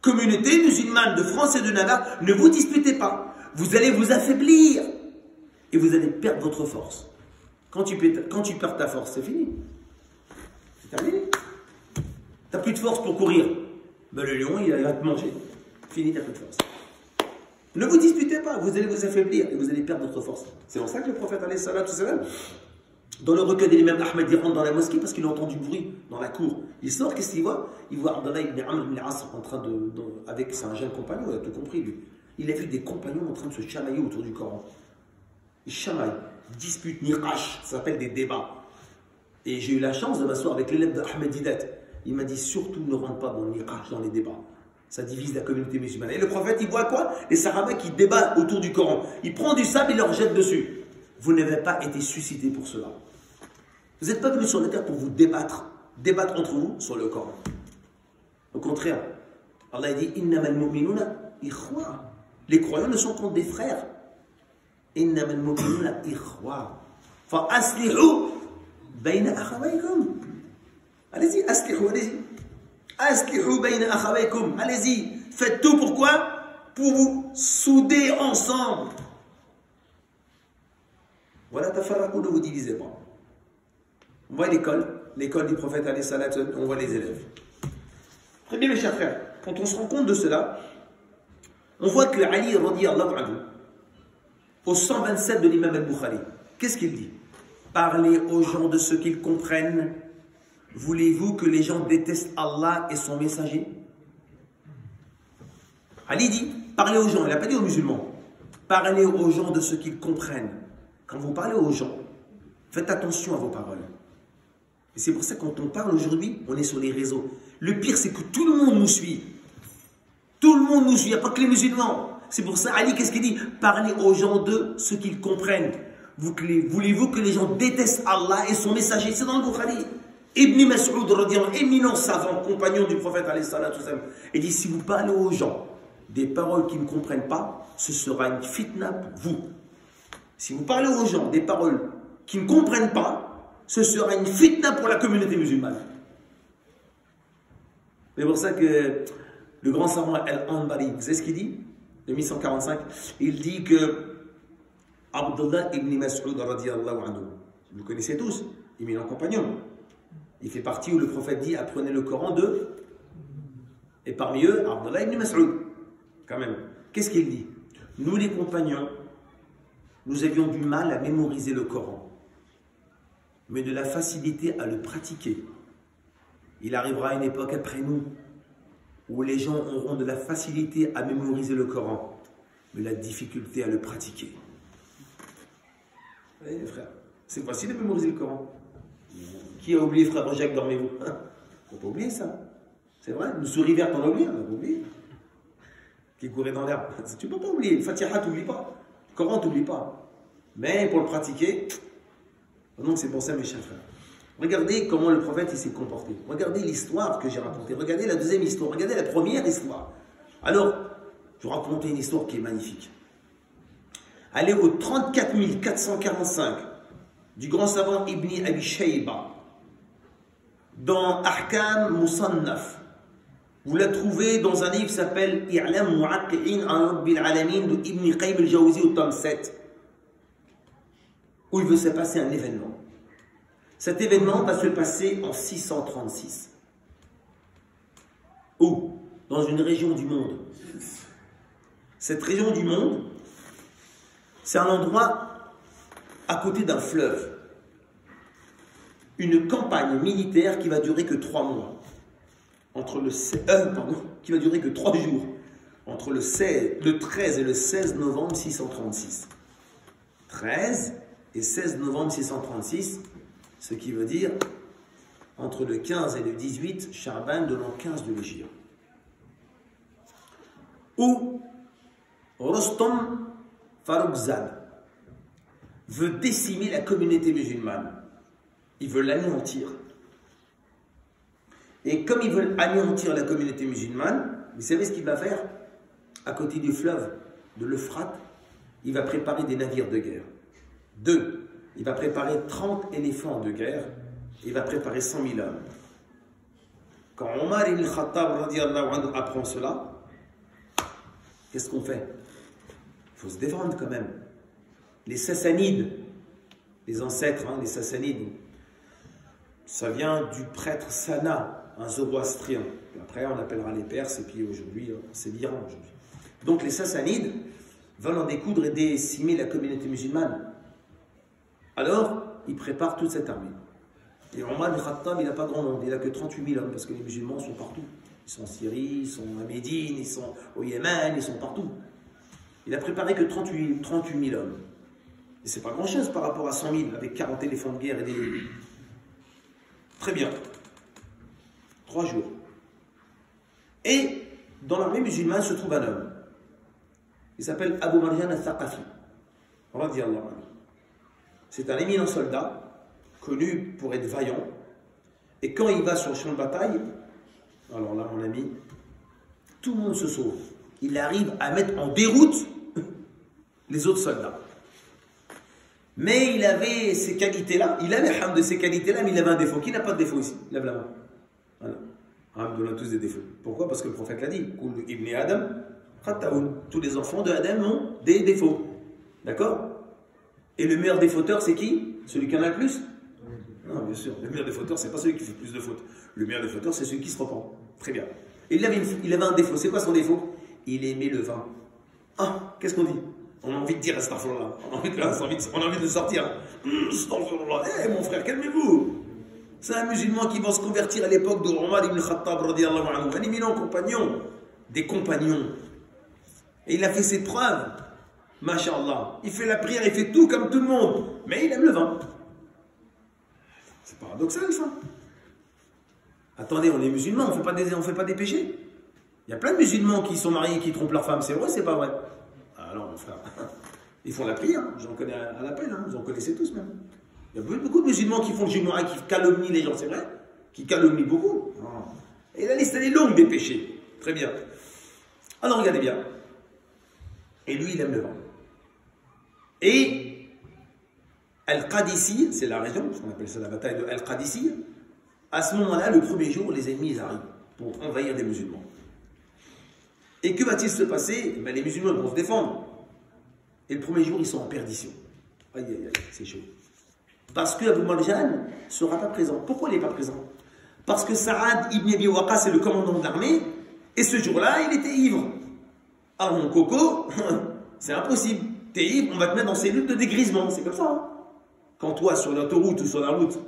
Communauté musulmane de France et de Navarre, ne vous disputez pas. Vous allez vous affaiblir. Et vous allez perdre votre force. Quand tu perds ta force, c'est fini. C'est terminé. Tu n'as plus de force pour courir. Ben, le lion, il va te manger. Fini, tu n'as plus de force. Ne vous disputez pas, vous allez vous affaiblir et vous allez perdre votre force. C'est pour ça que le prophète, alayhi salatu wassalam, dans le recueil de l'imam Ahmed, il rentre dans la mosquée parce qu'il a entendu du bruit dans la cour. Il sort, qu'est-ce qu'il voit? Il voit Abdallah ibn Amr ibn al-As en train avec un jeune compagnon, il a tout compris lui. Il a vu des compagnons en train de se chamailler autour du Coran. Ils chamaillent, disputent, niqash, ça s'appelle des débats. Et j'ai eu la chance de m'asseoir avec l'élève d'Ahmed Didat. Il m'a dit surtout ne rentre pas dans le niqash, dans les débats. Ça divise la communauté musulmane. Et le prophète, il voit quoi? Les Sahaba qui débattent autour du Coran. Il prend du sable et leur jette dessus. Vous n'avez pas été suscité pour cela. Vous n'êtes pas venu sur la terre pour vous débattre entre vous sur le Coran. Au contraire, Allah dit innamal mu'minuna ikhwa. Les croyants ne sont que des frères. Innamal mu'minuna ikhwa. Fa aslihu bayna akhawaykum. Allez-y, aslihu, allez-y. Aslihu bayna akhawaykum. Allez-y, faites tout pourquoi? Pour vous souder ensemble. Voilà, tafarraqu, ne vous divisez pas. On voit l'école du prophète alayhi salat, on voit les élèves. Très bien mes chers frères, quand on se rend compte de cela, on voit que Ali radiyallahu anhu, au 127 de l'imam al-Bukhari, qu'est-ce qu'il dit? Parlez aux gens de ce qu'ils comprennent. Voulez-vous que les gens détestent Allah et son messager? Ali dit, parlez aux gens, il n'a pas dit aux musulmans. Parlez aux gens de ce qu'ils comprennent. Quand vous parlez aux gens, faites attention à vos paroles. Et c'est pour ça que quand on parle aujourd'hui, on est sur les réseaux. Le pire, c'est que tout le monde nous suit. Tout le monde nous suit, il n'y a pas que les musulmans. C'est pour ça, Ali, qu'est-ce qu'il dit? Parlez aux gens de ce qu'ils comprennent. Voulez-vous que les gens détestent Allah et son messager? C'est dans le Bukhari. Ibn Mas'ud, éminent savant, compagnon du prophète, il dit, si vous parlez aux gens des paroles qu'ils ne comprennent pas, ce sera une fitna pour vous. Si vous parlez aux gens des paroles qu'ils ne comprennent pas, ce sera une fitna pour la communauté musulmane. C'est pour ça que le grand savant Al-Anbari, vous savez ce qu'il dit? De 1145, il dit que Abdullah ibn Mas'ud radiyallahu anhu, vous le connaissez tous, éminent compagnon. Il fait partie où le prophète dit apprenez le Coran d'eux. Et parmi eux, Abdullah ibn Mas'ud. Quand même. Qu'est-ce qu'il dit? Nous les compagnons, nous avions du mal à mémoriser le Coran, mais de la facilité à le pratiquer. Il arrivera une époque après nous où les gens auront de la facilité à mémoriser le Coran, mais la difficulté à le pratiquer. Vous voyez, frère, c'est facile de mémoriser le Coran. Qui a oublié, frère Jacques, dormez-vous? On n'a pas oublié ça. C'est vrai, une souris verte, on a oublié, on n'a pas oublié. Qui courait dans l'herbe. Tu ne peux pas oublier. Le Fatiha, tu n'oublies pas. Le Coran, tu n'oublies pas. Mais pour le pratiquer, donc c'est pour ça, mes chers frères. Regardez comment le prophète s'est comporté. Regardez l'histoire que j'ai racontée. Regardez la deuxième histoire. Regardez la première histoire. Alors, je vais raconter une histoire qui est magnifique. Allez au 34 445 du grand savant Ibn Abi Shayba dans Ahkam Musannaf. Vous la trouvez dans un livre qui s'appelle I'lam Mu'aqqi'in an Rabbil Alamin de Ibn Qayyim al-Jawzi au tome 7, où il veut se passer un événement. Cet événement va se passer en 636. Où? Dans une région du monde. Cette région du monde, c'est un endroit à côté d'un fleuve. Une campagne militaire qui va durer que 3 mois. Qui va durer que 3 jours. Entre le 13 et le 16 novembre 636. 13 et 16 novembre 636, ce qui veut dire entre le 15 et le 18 Charban de l'an 15 de l'Hégire. Où Rostom Faroukzad veut décimer la communauté musulmane. Il veut l'anéantir. Et comme il veut anéantir la communauté musulmane, vous savez ce qu'il va faire? À côté du fleuve de l'Euphrate, il va préparer des navires de guerre. 2, il va préparer 30 éléphants de guerre. Il va préparer 100 000 hommes. Quand Omar ibn Khattab radiyallahu anhu apprend cela, qu'est-ce qu'on fait? Il faut se défendre quand même. Les Sassanides, les ancêtres, les Sassanides, ça vient du prêtre Sana, un zoroastrien. Après, on appellera les Perses, et puis aujourd'hui, c'est l'Iran aujourd'hui. Donc les Sassanides veulent en découdre et décimer la communauté musulmane. Alors, ils préparent toute cette armée. Et Omar ibn Khattab, il n'a pas grand monde, il n'a que 38 000 hommes, parce que les musulmans sont partout. Ils sont en Syrie, ils sont à Médine, ils sont au Yémen, ils sont partout. Il n'a préparé que 38 000 hommes. Et c'est pas grand-chose par rapport à 100 000, avec 40 éléphants de guerre et des... Très bien. 3 jours. Et dans l'armée musulmane se trouve un homme. Il s'appelle Abu Marjan al-Thaqafi. Radiyallahu anhu. C'est un éminent soldat, connu pour être vaillant. Et quand il va sur le champ de bataille, alors là, mon ami, Tout le monde se sauve. Il arrive à mettre en déroute les autres soldats. Mais il avait ces qualités-là, il avait de ces qualités-là, mais il avait un défaut. Qui n'a pas de défaut ici? Lève la main. Voilà. On a tous des défauts. Pourquoi? Parce que le prophète l'a dit. Ibn Adam, tous les enfants de Adam ont des défauts. D'accord? Et le meilleur des fauteurs, c'est qui? Celui qui en a le plus? Non, bien sûr. Le meilleur des fauteurs, c'est pas celui qui fait plus de fautes. Le meilleur des fauteurs, c'est celui qui se repent. Très bien. Et il avait un défaut. C'est quoi son défaut? Il aimait le vin. Ah, qu'est-ce qu'on dit? On a envie de dire astaghfirullah. On a envie de sortir. Astaghfirullah. Eh mon frère, calmez-vous. C'est un musulman qui va se convertir à l'époque de Omar ibn Khattab radiyallahu anhu. Un éminent compagnon. Des compagnons. Et il a fait ses preuves. Masha'Allah. Il fait la prière, il fait tout comme tout le monde. Mais il aime le vin. C'est paradoxal ça. Attendez, on est musulmans, on ne fait pas des péchés. Il y a plein de musulmans qui sont mariés et qui trompent leur femme. C'est vrai, c'est pas vrai? Ah non, mon frère. Ils font la prière. J'en connais à l'appel. Vous en connaissez tous même. Il y a beaucoup de musulmans qui font le jumu'ah, qui calomnient les gens, c'est vrai? Qui calomnient beaucoup. Et la liste, elle est longue des péchés. Très bien. Alors, regardez bien. Et lui, il aime le vin. Et Al-Qadissi, c'est la région, on appelle ça la bataille de Al-Qadissi. À ce moment-là, le premier jour, les ennemis ils arrivent pour envahir les musulmans. Et que va-t-il se passer? Les musulmans vont se défendre. Et le premier jour, ils sont en perdition. Aïe, aïe, aïe, c'est chaud. Parce que Abu Marjan ne sera pas présent. Pourquoi il n'est pas présent? Parce que Saad ibn Abi Waqqas est le commandant de l'armée, et ce jour-là, il était ivre. Alors mon coco, c'est impossible. T'es ivre, on va te mettre en cellule de dégrisement. C'est comme ça. Hein. Quand toi, sur l'autoroute ou sur la route,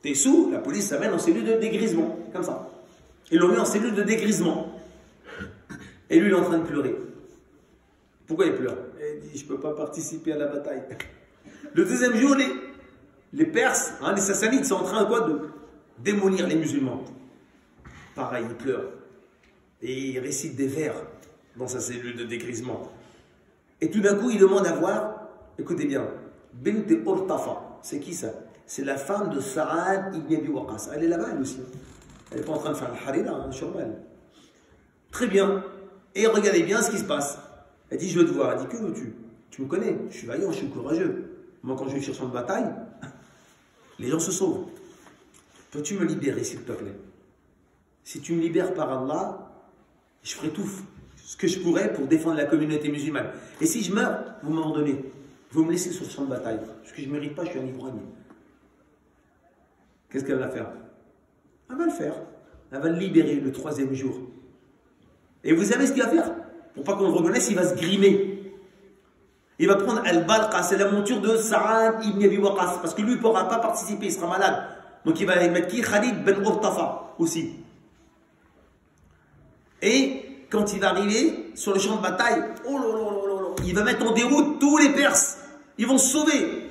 t'es sous, la police s'amène en cellule de dégrisement. Comme ça. Ils l'ont mis en cellule de dégrisement. Et lui, il est en train de pleurer. Pourquoi il pleure? Il dit, je ne peux pas participer à la bataille. Le deuxième jour, les Perses, les Sassanides, sont en train de démolir les musulmans. Pareil, il pleure. Et il récite des vers dans sa cellule de dégrisement. Et tout d'un coup, il demande à voir, écoutez bien, Bint Urtafa, c'est qui ça? C'est la femme de Saad ibn Abi Waqqas. Elle est là-bas, elle aussi. Elle n'est pas en train de faire le harira, sur elle. Très bien. Et regardez bien ce qui se passe. Elle dit, je veux te voir. Elle dit, que veux-tu? Tu me connais, je suis vaillant, je suis courageux. Moi, quand je vais sur champ de bataille, les gens se sauvent. Peux-tu me libérer, s'il te plaît? Si tu me libères par Allah, je ferai tout ce que je pourrais pour défendre la communauté musulmane. Et si je meurs, vous m'abandonnez. Vous me laissez sur le champ de bataille. Parce que je ne mérite pas, je suis un ivrogne. Qu'est-ce qu'elle va faire? Elle va le faire. Elle va le libérer le troisième jour. Et vous savez ce qu'il va faire? Pour pas qu'on le reconnaisse, il va se grimer. Il va prendre Al-Balqa, c'est la monture de Saad ibn Abi Waqqas. Parce que lui, il ne pourra pas participer, il sera malade. Donc il va mettre qui? Khalid ben Urtafa aussi. Et quand il va arriver sur le champ de bataille, oh là là là là, il va mettre en déroute tous les Perses. Ils vont se sauver.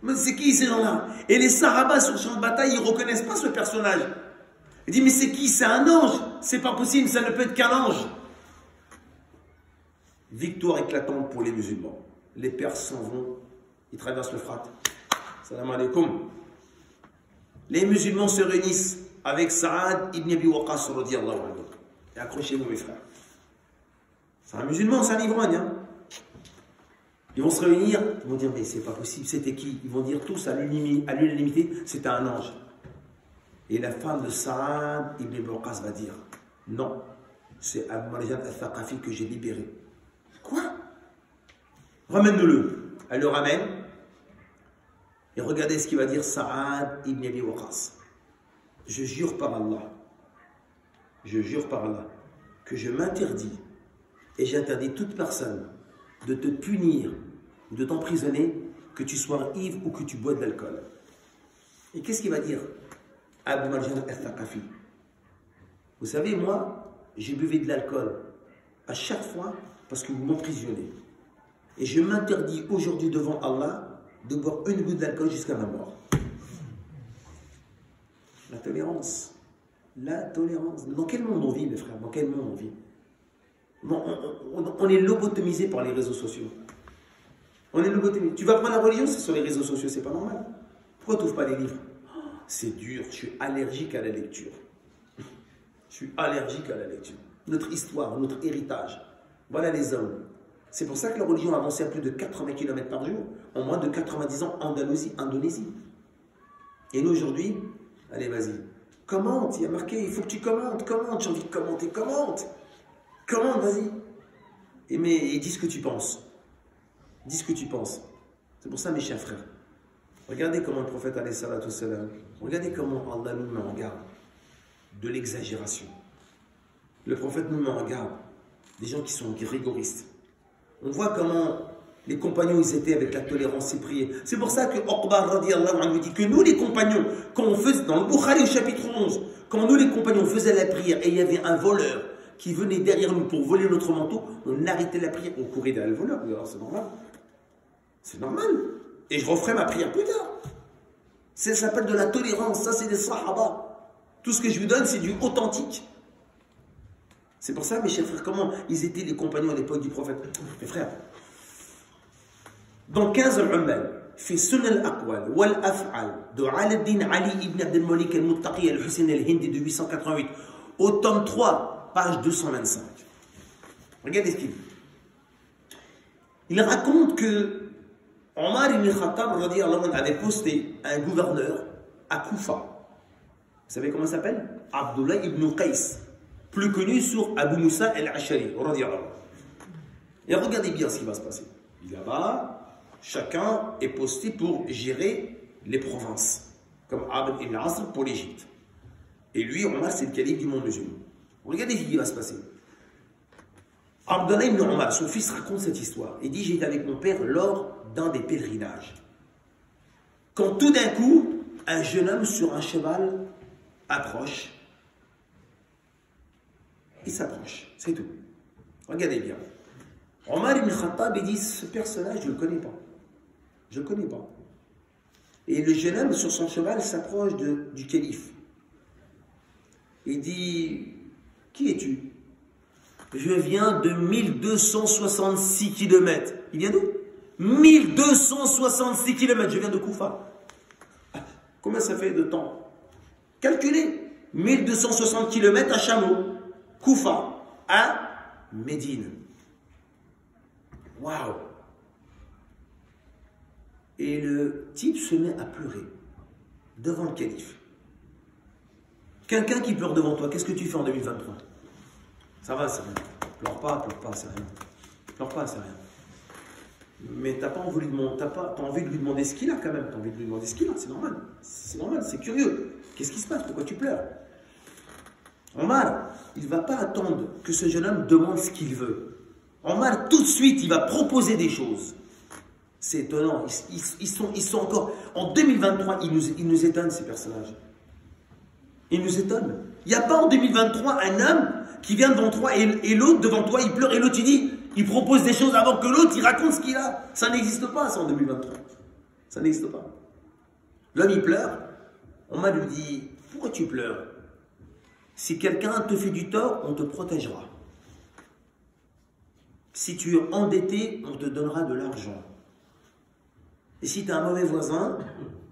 Mais c'est qui ces gens-là? Et les Sahabas sur le champ de bataille, ils ne reconnaissent pas ce personnage. Il dit, mais c'est qui? C'est un ange. C'est pas possible, ça ne peut être qu'un ange. Victoire éclatante pour les musulmans. Les Perses s'en vont. Ils traversent le Frat. Salam alaikum. Les musulmans se réunissent avec Saad ibn Abi Waqqas radiyallahu anhu. Et accrochez-vous mes frères. C'est un musulman, c'est un ivrogne. Hein. Ils vont se réunir, ils vont dire, mais c'est pas possible, c'était qui? Ils vont dire tous à l'unanimité, c'était un ange. Et la femme de Saad ibn Abi Waqqas va dire, non, c'est Abu Marjan al-Thaqafi que j'ai libéré. Quoi? Ramène-le. Elle le ramène. Et regardez ce qu'il va dire Saad ibn Abi Waqqas. Je jure par Allah, que je m'interdis et j'interdis toute personne de te punir ou de t'emprisonner, que tu sois ivre ou que tu bois de l'alcool. Et qu'est-ce qu'il va dire Abu Marjan al-Thaqafi? Vous savez, moi, j'ai buvé de l'alcool à chaque fois parce que vous m'emprisonnez. Et je m'interdis aujourd'hui devant Allah de boire une goutte d'alcool jusqu'à ma mort. La tolérance. La tolérance. Dans quel monde on vit, mes frères? Dans quel monde on vit? On est lobotomisé par les réseaux sociaux. On est lobotomisé. Tu vas prendre la religion, c'est sur les réseaux sociaux, c'est pas normal. Pourquoi tu n'ouvres pas les livres? C'est dur, je suis allergique à la lecture. Je suis allergique à la lecture. notre histoire, notre héritage. Voilà les hommes. C'est pour ça que la religion a avancé à plus de 80 km par jour, en moins de 90 ans, Indonésie. Et nous aujourd'hui, allez vas-y, commente, il y a marqué, il faut que tu commentes, j'ai envie de commenter, commente, vas-y. Et dis ce que tu penses. Dis ce que tu penses. C'est pour ça, mes chers frères, regardez comment le prophète alayhi salatu wassalam, regardez comment Allah nous met en garde de l'exagération. Le prophète nous met en garde des gens qui sont rigoristes. On voit comment les compagnons ils étaient avec la tolérance et prier. C'est pour ça que Uqba radiyallahu anhu dit que nous les compagnons, quand on faisait, dans le Bukhari au chapitre 11, quand nous les compagnons faisaient la prière et il y avait un voleur qui venait derrière nous pour voler notre manteau, on arrêtait la prière, on courait derrière le voleur. Alors c'est normal. C'est normal. Et je referai ma prière plus tard. Ça s'appelle de la tolérance, ça c'est des sahaba. Tout ce que je vous donne c'est du authentique. C'est pour ça, mes chers frères, comment ils étaient les compagnons à l'époque du prophète. Mes frères, dans 15 al-Ummal, في سنن الأقوال والأفعال de Al-Din Ali ibn Abdel Malik al-Muttaqi al-Hussein al-Hindi de 888, au tome 3, page 225. Regardez ce qu'il dit. Il raconte que Omar ibn Khattab avait posté un gouverneur à Koufa. Vous savez comment il s'appelle? Abdullah ibn Qais, plus connu sur Abu Musa al-Ashari. Et regardez bien ce qui va se passer. Là-bas, chacun est posté pour gérer les provinces, comme Abd ibn Asr pour l'Égypte. Et lui, Omar, c'est le calife du monde musulman. Regardez ce qui va se passer. Abdullah ibn Omar, son fils, raconte cette histoire. Il dit, j'étais avec mon père lors d'un des pèlerinages. Quand tout d'un coup, un jeune homme sur un cheval approche. Il s'approche, c'est tout. Regardez bien. Omar ibn Khattab, il dit, ce personnage, je ne le connais pas. Je ne le connais pas. Et le jeune homme sur son cheval s'approche du calife. Il dit, qui es-tu? Je viens de 1266 km. Il vient d'où? 1266 km, je viens de Koufa. Combien ça fait de temps? Calculez. 1260 km à chameau. Koufa à Médine. Waouh! Et le type se met à pleurer devant le calife. Quelqu'un qui pleure devant toi, qu'est-ce que tu fais en 2023? Ça va, c'est rien. Pleure pas, c'est rien. Pleure pas, c'est rien. Mais t'as pas envie de lui demander ce qu'il a quand même. T'as envie de lui demander ce qu'il a, c'est normal. C'est normal, c'est curieux. Qu'est-ce qui se passe? Pourquoi tu pleures? Omar, il ne va pas attendre que ce jeune homme demande ce qu'il veut. Omar, tout de suite, il va proposer des choses. C'est étonnant. Ils sont encore... En 2023, ils nous étonnent, ces personnages. Ils nous étonnent. Il n'y a pas en 2023 un homme qui vient devant toi et l'autre devant toi, il pleure et l'autre, il propose des choses avant que l'autre, il raconte ce qu'il a. Ça n'existe pas, ça, en 2023. Ça n'existe pas. L'homme, il pleure. Omar lui dit, pourquoi tu pleures? Si quelqu'un te fait du tort, on te protégera. Si tu es endetté, on te donnera de l'argent. Et si tu es un mauvais voisin,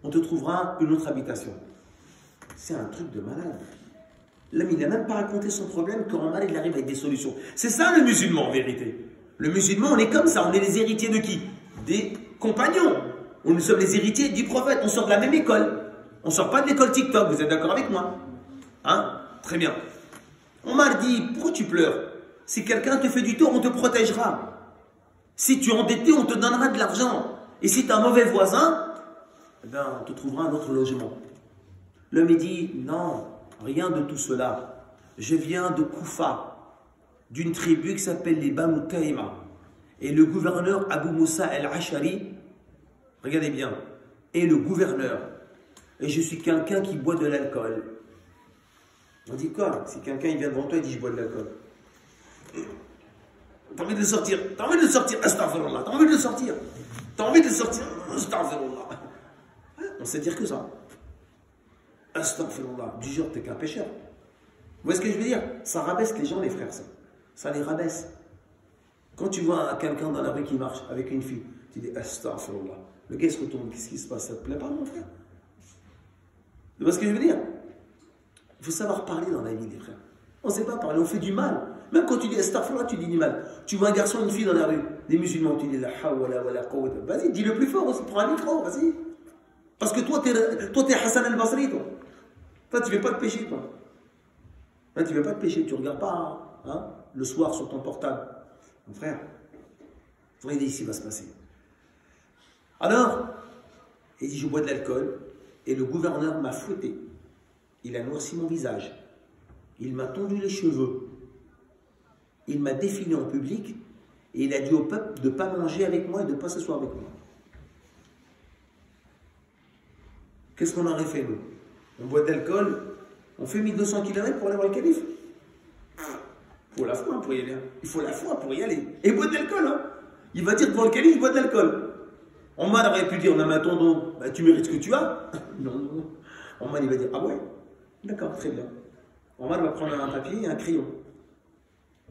on te trouvera une autre habitation. C'est un truc de malade. L'homme, il n'a même pas raconté son problème quand Omar, il arrive avec des solutions. C'est ça le musulman en vérité. Le musulman, on est comme ça. On est les héritiers de qui? Des compagnons. Nous sommes les héritiers du prophète. On sort de la même école. On ne sort pas de l'école TikTok. Vous êtes d'accord avec moi? Hein? Très bien. Omar dit, pourquoi tu pleures? Si quelqu'un te fait du tort, on te protégera. Si tu es endetté, on te donnera de l'argent. Et si tu es un mauvais voisin, eh bien, on te trouvera un autre logement. L'homme dit, non, rien de tout cela. Je viens de Koufa, d'une tribu qui s'appelle les Banu Taïma. Et le gouverneur Abu Musa al-Ashari, regardez bien, est le gouverneur. Et je suis quelqu'un qui boit de l'alcool. On dit quoi? Si quelqu'un il vient devant toi et dit je bois de l'alcool. T'as envie de le sortir? T'as envie de le sortir? Astaghfirullah. T'as envie de le sortir? T'as envie de le sortir? Astaghfirullah. On sait dire que ça. Astaghfirullah. Du genre, t'es qu'un pécheur. Vous voyez ce que je veux dire? Ça rabaisse les gens, les frères, ça. Ça les rabaisse. Quand tu vois quelqu'un dans la rue qui marche avec une fille, tu dis astaghfirullah. Le gars se retourne. Qu'est-ce qui se passe? Ça te plaît pas, mon frère? Vous voyez ce que je veux dire? Il faut savoir parler dans la vie, les frères. On ne sait pas parler, on fait du mal. Même quand tu dis astaghfirullah, tu dis ni mal. Tu vois un garçon, une fille dans la rue, des musulmans, tu dis la hawla wa la quwwata. Vas-y, dis le plus fort aussi, prends un micro, vas-y. Parce que toi, t'es Hassan al-Basri, toi. Toi, tu ne fais pas de péché, toi. Hein, tu ne fais pas de péché, tu ne regardes pas hein, le soir sur ton portable. Mon frère, regardez ici, va se passer. Alors, il dit, je bois de l'alcool, et le gouverneur m'a fouetté. Il a noirci mon visage. Il m'a tondu les cheveux. Il m'a défilé en public, et il a dit au peuple de ne pas manger avec moi et de ne pas s'asseoir avec moi. Qu'est-ce qu'on aurait fait, nous? On boit de l'alcool, on fait 1200 km pour aller voir le calife. Il faut la foi pour y aller. Il faut la foi pour y aller. Et boire de l'alcool, hein. Il va dire devant le calife, il boit de l'alcool. Omar aurait pu dire, on a ma tonton, bah, tu mérites ce que tu as. Non, non, non. Omar, il va dire, ah ouais, d'accord, très bien. Omar va prendre un papier et un crayon.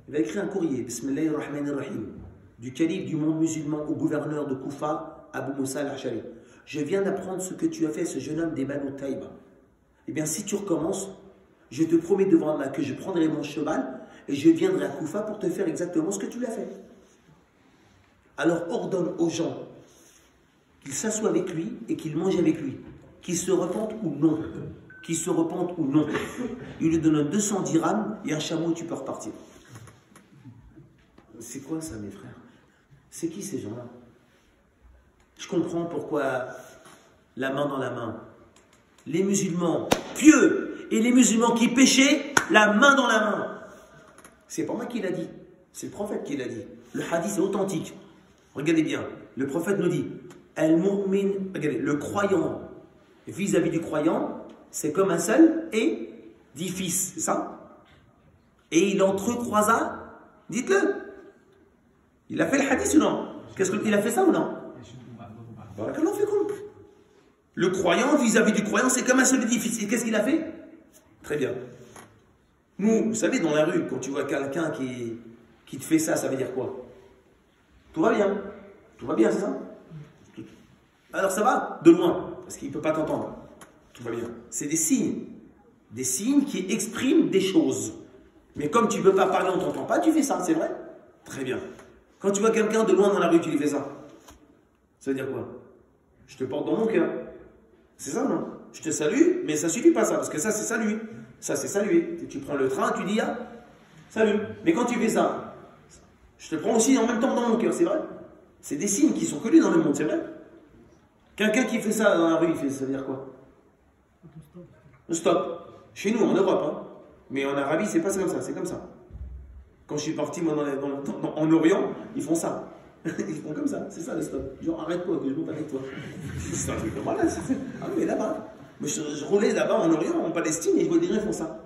Il va écrire un courrier, Bismillahirrahmanirrahim, du calife du monde musulman au gouverneur de Koufa, Abu Moussa al-Ashari. Je viens d'apprendre ce que tu as fait à ce jeune homme des Banu Taïba. Eh bien, si tu recommences, je te promets devant Allah que je prendrai mon cheval et je viendrai à Koufa pour te faire exactement ce que tu l'as fait. Alors ordonne aux gens qu'ils s'assoient avec lui et qu'ils mangent avec lui, qu'ils se repentent ou non. Qu'ils se repentent ou non. Il lui donne 200 dirhams et un chameau, tu peux repartir. C'est quoi ça, mes frères? C'est qui ces gens-là? Je comprends pourquoi la main dans la main. Les musulmans pieux et les musulmans qui péchaient, la main dans la main. C'est pas moi qui l'a dit, c'est le prophète qui l'a dit. Le hadith est authentique. Regardez bien, le prophète nous dit, Al-Mu'min, regardez, le croyant vis-à-vis du croyant, c'est comme un seul édifice, c'est ça? Et il entrecroisa, dites-le. Il a fait le hadith ou non? Qu'est-ce qu'il a fait ça ou non? Le croyant vis-à-vis du croyant, c'est comme un seul édifice. Et qu'est-ce qu'il a fait? Très bien. Nous, vous savez, dans la rue, quand tu vois quelqu'un qui te fait ça, ça veut dire quoi? Tout va bien. Tout va bien, c'est ça? Alors ça va? De loin, parce qu'il ne peut pas t'entendre. Tout va bien. C'est des signes. Des signes qui expriment des choses. Mais comme tu ne peux pas parler, on ne t'entend pas, tu fais ça, c'est vrai? Très bien. Quand tu vois quelqu'un de loin dans la rue, tu lui fais ça. Ça veut dire quoi? Je te porte dans mon cœur. C'est ça, non? Je te salue, mais ça ne suffit pas ça, parce que ça, c'est saluer. Ça, c'est saluer. Tu prends le train, tu dis, ah, salut. Mais quand tu fais ça, je te prends aussi en même temps dans mon cœur, c'est vrai? C'est des signes qui sont connus dans le monde, c'est vrai? Quelqu'un qui fait ça dans la rue, ça veut dire quoi? Stop. Chez nous, en Europe, hein. Mais en Arabie, c'est pas comme ça, c'est comme ça. Quand je suis parti, moi, en Orient, ils font ça. Ils font comme ça, c'est ça le stop. Genre, arrête-toi, que je monte avec toi. C'est un truc comme voilà, ah, mais là-bas. Je roulais là-bas en Orient, en Palestine, et je vois des gens font ça.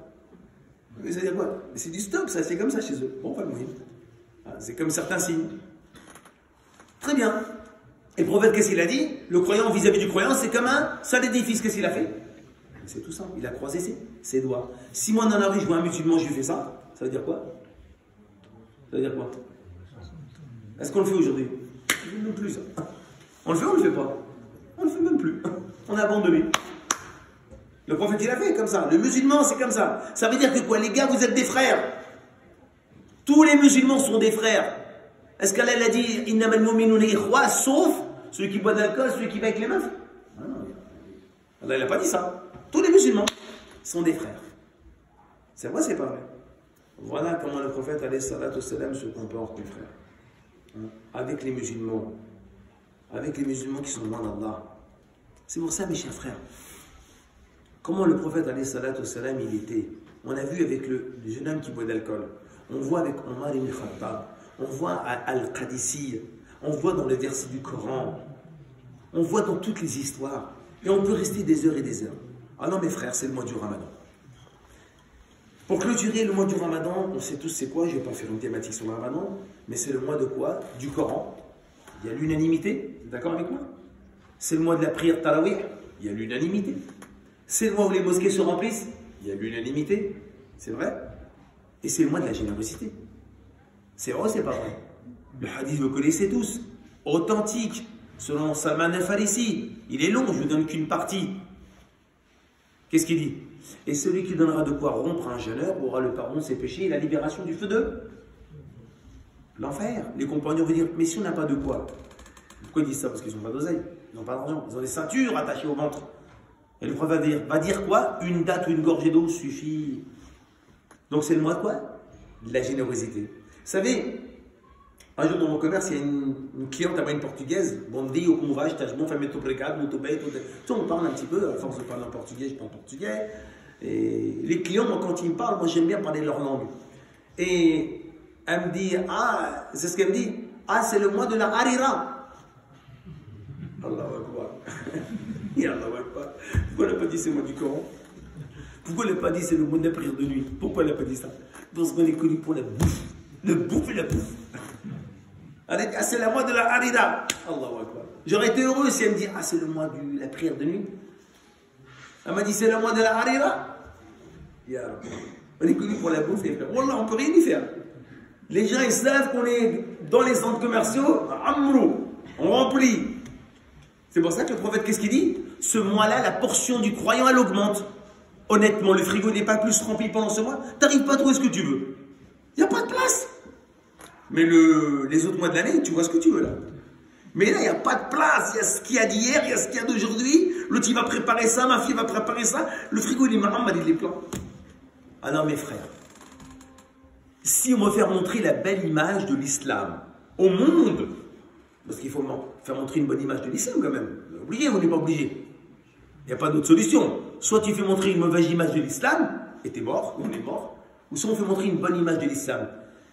Mais ça veut dire quoi? C'est du stop, ça, c'est comme ça chez eux. Bon, pas le moyen. C'est comme certains signes. Très bien. Et le prophète, qu'est-ce qu'il a dit? Le croyant vis-à-vis du croyant, c'est comme un seul édifice. Qu'est-ce qu'il a fait? C'est tout ça. Il a croisé ses doigts. Si moi, dans la rue, je vois un musulman, je lui fais ça, ça veut dire quoi? Ça veut dire quoi? Est-ce qu'on le fait aujourd'hui? Non plus ça. On le fait ou on le fait pas? On le fait même plus. On a abandonné. Le prophète il a fait comme ça. Le musulman c'est comme ça. Ça veut dire que quoi? Les gars, vous êtes des frères. Tous les musulmans sont des frères. Est-ce qu'Allah a dit innamal mu'minuna ikhwa, sauf celui qui boit de l'alcool, celui qui va avec les meufs? Non. Allah il n'a pas dit ça. Tous les musulmans sont des frères. C'est vrai, c'est pas vrai. Voilà comment le prophète alayhi salatu wassalam se comporte, mes frères. Avec les musulmans qui sont loin d'Allah. C'est pour ça, mes chers frères, comment le prophète alayhi salatu wassalam il était. On a vu avec le jeune homme qui boit d'alcool, on voit avec Omar ibn Khattab, on voit à Al-Qadissi, on voit dans le verset du Coran, on voit dans toutes les histoires, et on peut rester des heures et des heures. Ah non mes frères, c'est le mois du Ramadan. Pour clôturer le mois du Ramadan, on sait tous c'est quoi, je ne vais pas faire une thématique sur le Ramadan, mais c'est le mois de quoi? Du Coran. Il y a l'unanimité, d'accord avec moi? C'est le mois de la prière Tarawih, il y a l'unanimité. C'est le mois où les mosquées se remplissent, il y a l'unanimité, c'est vrai? Et c'est le mois de la générosité. C'est vrai ou c'est pas vrai? Le hadith, vous connaissez tous, authentique, selon Salman al-Farisi. Il est long, je ne vous donne qu'une partie. Qu'est-ce qu'il dit? Et celui qui donnera de quoi rompre à un jeûneur aura le pardon de ses péchés et la libération du feu de l'enfer. Les compagnons vont dire, mais si on n'a pas de quoi? Pourquoi ils disent ça? Parce qu'ils n'ont pas d'oseille, ils n'ont pas d'argent, ils ont des ceintures attachées au ventre. Et le prophète va dire quoi? Une date ou une gorgée d'eau suffit. Donc c'est le mois de quoi? De la générosité. Vous savez, un jour dans mon commerce, il y a une cliente à moi, une portugaise. Bon dia, como vais, estás bom, faz-me obrigado, muito bem. On parle un petit peu, à force de parler en portugais, je parle portugais. Et les clients, moi, quand ils me parlent, moi j'aime bien parler leur langue. Et elle me dit, ah, c'est ce qu'elle me dit, ah, c'est le mois de la harira. Allahu Akbar. Allahu Akbar. Pourquoi elle n'a pas dit c'est le mois du Coran? Pourquoi elle n'a pas dit c'est le mois de la prière de nuit? Pourquoi elle n'a pas dit ça? Parce qu'on est connu pour la bouffe. Le bouffe et la bouffe. Elle a dit, ah, c'est le mois de la harira. Allahu Akbar. J'aurais été heureux si elle me dit, ah, c'est le mois de la prière de nuit. Elle m'a dit, c'est le mois de la harira. On est connu pour la bouffe, les frères. Wallah, on ne peut rien y faire. Les gens, ils savent qu'on est dans les centres commerciaux, amrou, on remplit. C'est pour ça que le prophète, qu'est-ce qu'il dit? Ce mois-là, la portion du croyant, elle augmente. Honnêtement, le frigo n'est pas plus rempli pendant ce mois. Tu n'arrives pas à trouver ce que tu veux. Il n'y a pas de place. Mais les autres mois de l'année, tu vois ce que tu veux là. Mais là, il n'y a pas de place. Il y a ce qu'il y a d'hier, il y a ce qu'il y a d'aujourd'hui. L'autre, il va préparer ça, ma fille va préparer ça. Le frigo, il est Mohamed, il est plein. Ah non, mes frères. Si on veut faire montrer la belle image de l'islam au monde, parce qu'il faut faire montrer une bonne image de l'islam quand même. Obligé ou on n'est pas obligé? Il n'y a pas d'autre solution. Soit tu fais montrer une mauvaise image de l'islam, et t'es mort, on est mort. Ou soit on fait montrer une bonne image de l'islam.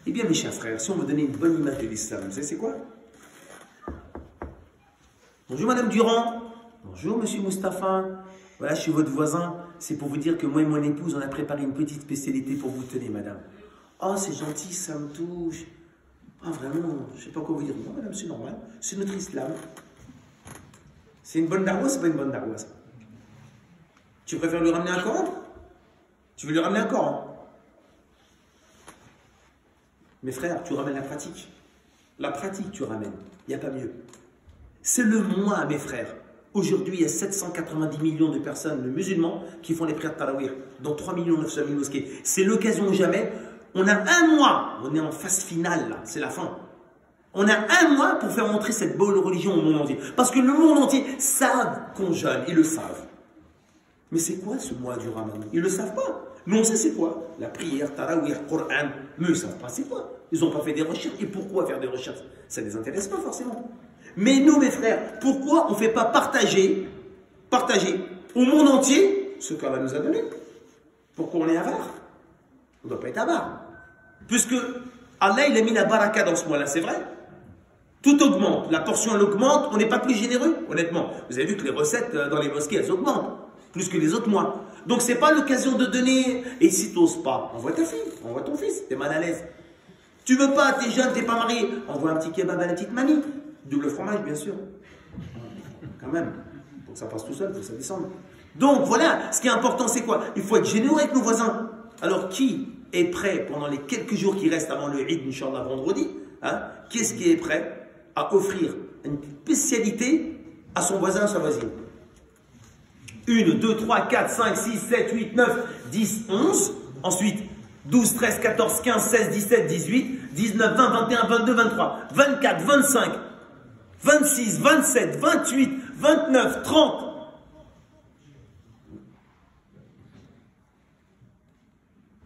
Eh bien mes chers frères, si on veut donner une bonne image de l'islam, vous savez c'est quoi? Bonjour Madame Durand. Bonjour Monsieur Mustapha. Voilà, je suis votre voisin. C'est pour vous dire que moi et mon épouse, on a préparé une petite spécialité pour vous tenir, madame. Oh, c'est gentil, ça me touche. Ah, vraiment, je ne sais pas quoi vous dire. Non, madame, c'est normal. C'est notre islam. C'est une bonne darwa, c'est pas une bonne darwa, ça. Tu préfères lui ramener un Coran? Tu veux lui ramener un Coran? Mes frères, tu ramènes la pratique. La pratique, tu ramènes. Il n'y a pas mieux. C'est le mois, mes frères. Aujourd'hui, il y a 790 millions de personnes, de musulmans, qui font les prières de Tarawih, dans 3 900 000 mosquées. C'est l'occasion ou jamais. On a un mois, on est en phase finale, là, c'est la fin. On a un mois pour faire montrer cette bonne religion au monde entier. Parce que le monde entier savent qu'on jeûne, ils le savent. Mais c'est quoi ce mois du Ramadan? Ils ne le savent pas. Nous, on sait c'est quoi? La prière, Tarawih, Coran. Mais ils ne savent pas c'est quoi. Ils n'ont pas fait des recherches. Et pourquoi faire des recherches? Ça ne les intéresse pas forcément. Mais nous, mes frères, pourquoi on ne fait pas partager au monde entier ce qu'Allah nous a donné? Pourquoi on est avare? On ne doit pas être avare. Puisque Allah, il a mis la baraka dans ce mois-là, c'est vrai? Tout augmente, la portion elle augmente, on n'est pas plus généreux, honnêtement. Vous avez vu que les recettes dans les mosquées, elles augmentent, plus que les autres mois. Donc ce n'est pas l'occasion de donner, et si tu n'oses pas, envoie ta fille, envoie ton fils, tu es mal à l'aise. Tu veux pas, tu es jeune, tu n'es pas marié, envoie un petit kebab à la petite mamie. Double fromage, bien sûr. Quand même. Pour que ça passe tout seul, pour que ça descende. Donc voilà, ce qui est important, c'est quoi? Il faut être généreux avec nos voisins. Alors, qui est prêt pendant les quelques jours qui restent avant le Eid, Inch'Allah, vendredi, hein, qu'est-ce qui est prêt à offrir une spécialité à son voisin, à sa voisine? 1, 2, 3, 4, 5, 6, 7, 8, 9, 10, 11. Ensuite, 12, 13, 14, 15, 16, 17, 18, 19, 20, 21, 22, 23, 24, 25, 26, 27, 28, 29, 30.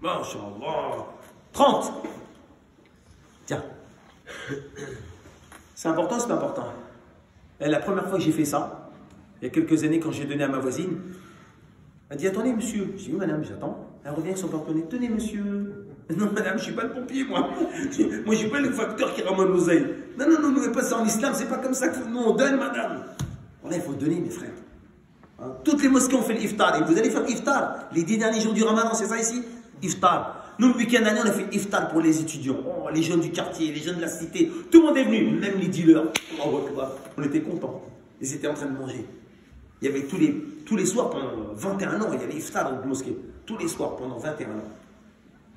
Masha'Allah. 30. Tiens. C'est important, c'est pas important. Et la première fois que j'ai fait ça, il y a quelques années, quand j'ai donné à ma voisine, elle dit, attendez monsieur. Je dis, oui madame, j'attends. Elle revient avec son porte-monnaie, tenez monsieur. Non madame, je ne suis pas le pompier moi. Moi je ne suis pas le facteur qui ramène l'oseille. Non, non, non, nous pas ça en islam, c'est pas comme ça que nous on donne madame. Voilà, il faut donner mes frères. Hein? Toutes les mosquées ont fait l'iftar. Et vous allez faire l'iftar. Les 10 derniers jours du ramadan, c'est ça ici? Iftar. Nous le week-end dernier, on a fait iftar pour les étudiants. Oh, les jeunes du quartier, les jeunes de la cité. Tout le monde est venu, même les dealers. On était contents. Ils étaient en train de manger. Il y avait tous les soirs pendant 21 ans, il y avait iftar dans la mosquée. Tous les soirs pendant 21 ans.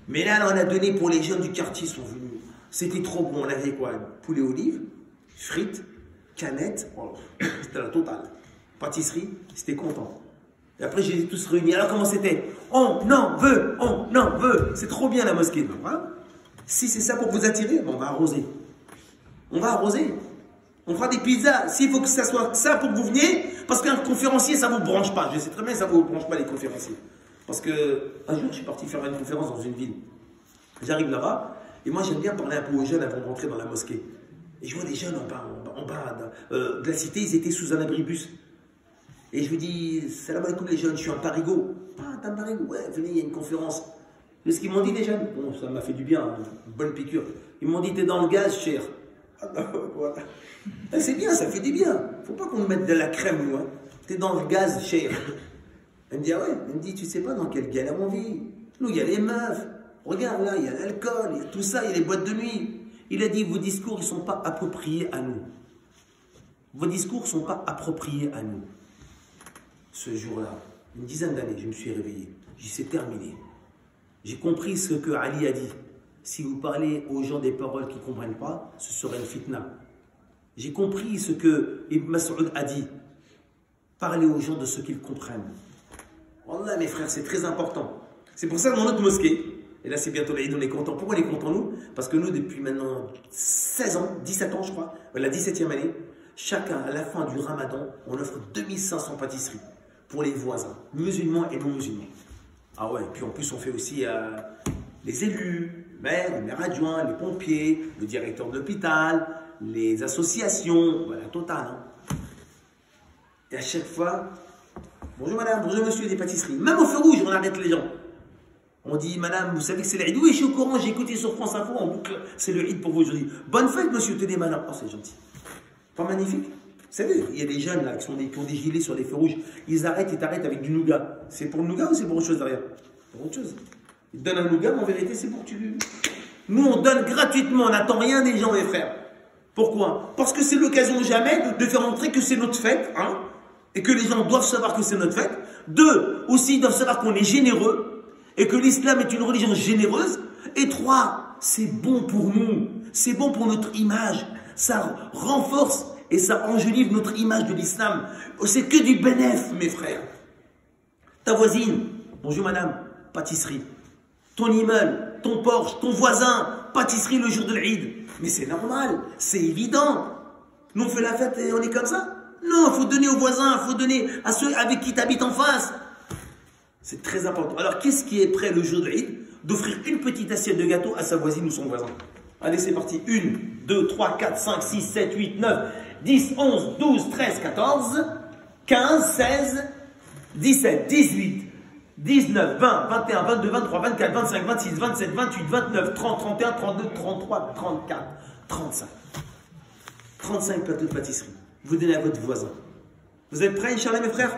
Mais là, on a donné pour les jeunes du quartier, ils sont venus. C'était trop bon. On avait quoi? Poulet olive, frites, canettes. Oh, c'était la totale. Pâtisserie, c'était content. Et après, j'ai tous réunis. Alors, comment c'était? On en veut. C'est trop bien la mosquée. Donc, voilà. Si c'est ça pour vous attirer, bon, on va arroser. On va arroser. On fera des pizzas. S'il faut que ça soit ça pour que vous veniez, parce qu'un conférencier, ça ne vous branche pas. Je sais très bien que ça ne vous branche pas, les conférenciers. Parce que un jour, je suis parti faire une conférence dans une ville. J'arrive là-bas, et moi, j'aime bien parler un peu aux jeunes avant de rentrer dans la mosquée. Et je vois des jeunes en bas de la cité, ils étaient sous un abribus. Et je lui dis, salam alaikum les jeunes, je suis un parigo. Ah, t'es un parigo? Ouais, venez, il y a une conférence. C'est ce qu'ils m'ont dit les jeunes. Bon, ça m'a fait du bien, une bonne piqûre. Ils m'ont dit, t'es dans le gaz, cher. Ah, voilà. C'est bien, ça fait du bien. Faut pas qu'on nous mette de la crème, nous. Hein. T'es dans le gaz, cher. Elle me dit, ah ouais. Elle me dit, tu sais pas dans quelle galère on vit. Nous, il y a les meufs. Regarde là, il y a l'alcool, il y a tout ça, il y a les boîtes de nuit. Il a dit, vos discours, ils ne sont pas appropriés à nous. Vos discours ne sont pas appropriés à nous. Ce jour-là, une dizaine d'années, je me suis réveillé. J'ai dit, c'est terminé. J'ai compris ce que Ali a dit. Si vous parlez aux gens des paroles qui ne comprennent pas, ce serait une fitna. J'ai compris ce que Ibn Mas'ud a dit. Parlez aux gens de ce qu'ils comprennent. Wallah, mes frères, c'est très important. C'est pour ça que dans notre mosquée, et là c'est bientôt l'Aïd, on est content. Pourquoi on est content nous? Parce que nous, depuis maintenant 16 ans, 17 ans je crois, la 17e année, chacun à la fin du ramadan, on offre 2500 pâtisseries pour les voisins, musulmans et non musulmans. Ah ouais, et puis en plus on fait aussi les élus, le maire adjoint, les pompiers, le directeur de l'hôpital, les associations, voilà, total. Hein. Et à chaque fois, bonjour madame, bonjour monsieur, des pâtisseries. Même au feu rouge, on arrête les gens. On dit, madame, vous savez que c'est l'Aïd? Oui, je suis au courant, j'ai écouté sur France Info en boucle. C'est le Eid pour vous aujourd'hui. Bonne fête, monsieur, tenez madame. Oh, c'est gentil. Pas magnifique? Vous savez, il y a des jeunes là qui ont des gilets sur les feux rouges. Ils t'arrêtent avec du nougat. C'est pour le nougat ou c'est pour autre chose derrière? Pour autre chose. Ils te donnent un nougat, mais en vérité, c'est pour que tu... Nous, on donne gratuitement, on n'attend rien des gens, mes frères. Pourquoi? Parce que c'est l'occasion jamais de faire montrer que c'est notre fête, hein, et que les gens doivent savoir que c'est notre fête. Deux, aussi, ils doivent savoir qu'on est généreux. Et que l'islam est une religion généreuse. Et trois, c'est bon pour nous. C'est bon pour notre image. Ça renforce et ça enjolive notre image de l'islam. C'est que du bénéf, mes frères. Ta voisine, bonjour madame, pâtisserie. Ton immeuble, ton Porsche, ton voisin, pâtisserie le jour de l'Eid. Mais c'est normal, c'est évident. Nous on fait la fête et on est comme ça? Non, il faut donner aux voisins, il faut donner à ceux avec qui tu habites en face. C'est très important. Alors, qu'est-ce qui est prêt le jour de l'Eid? D'offrir une petite assiette de gâteau à sa voisine ou son voisin. Allez, c'est parti. 1, 2, 3, 4, 5, 6, 7, 8, 9, 10, 11, 12, 13, 14, 15, 16, 17, 18, 19, 20, 21, 22, 23, 24, 25, 26, 27, 28, 29, 30, 31, 32, 33, 34, 35. 35 plateaux de pâtisserie. Vous donnez à votre voisin. Vous êtes prêts, Inch'Allah, mes frères?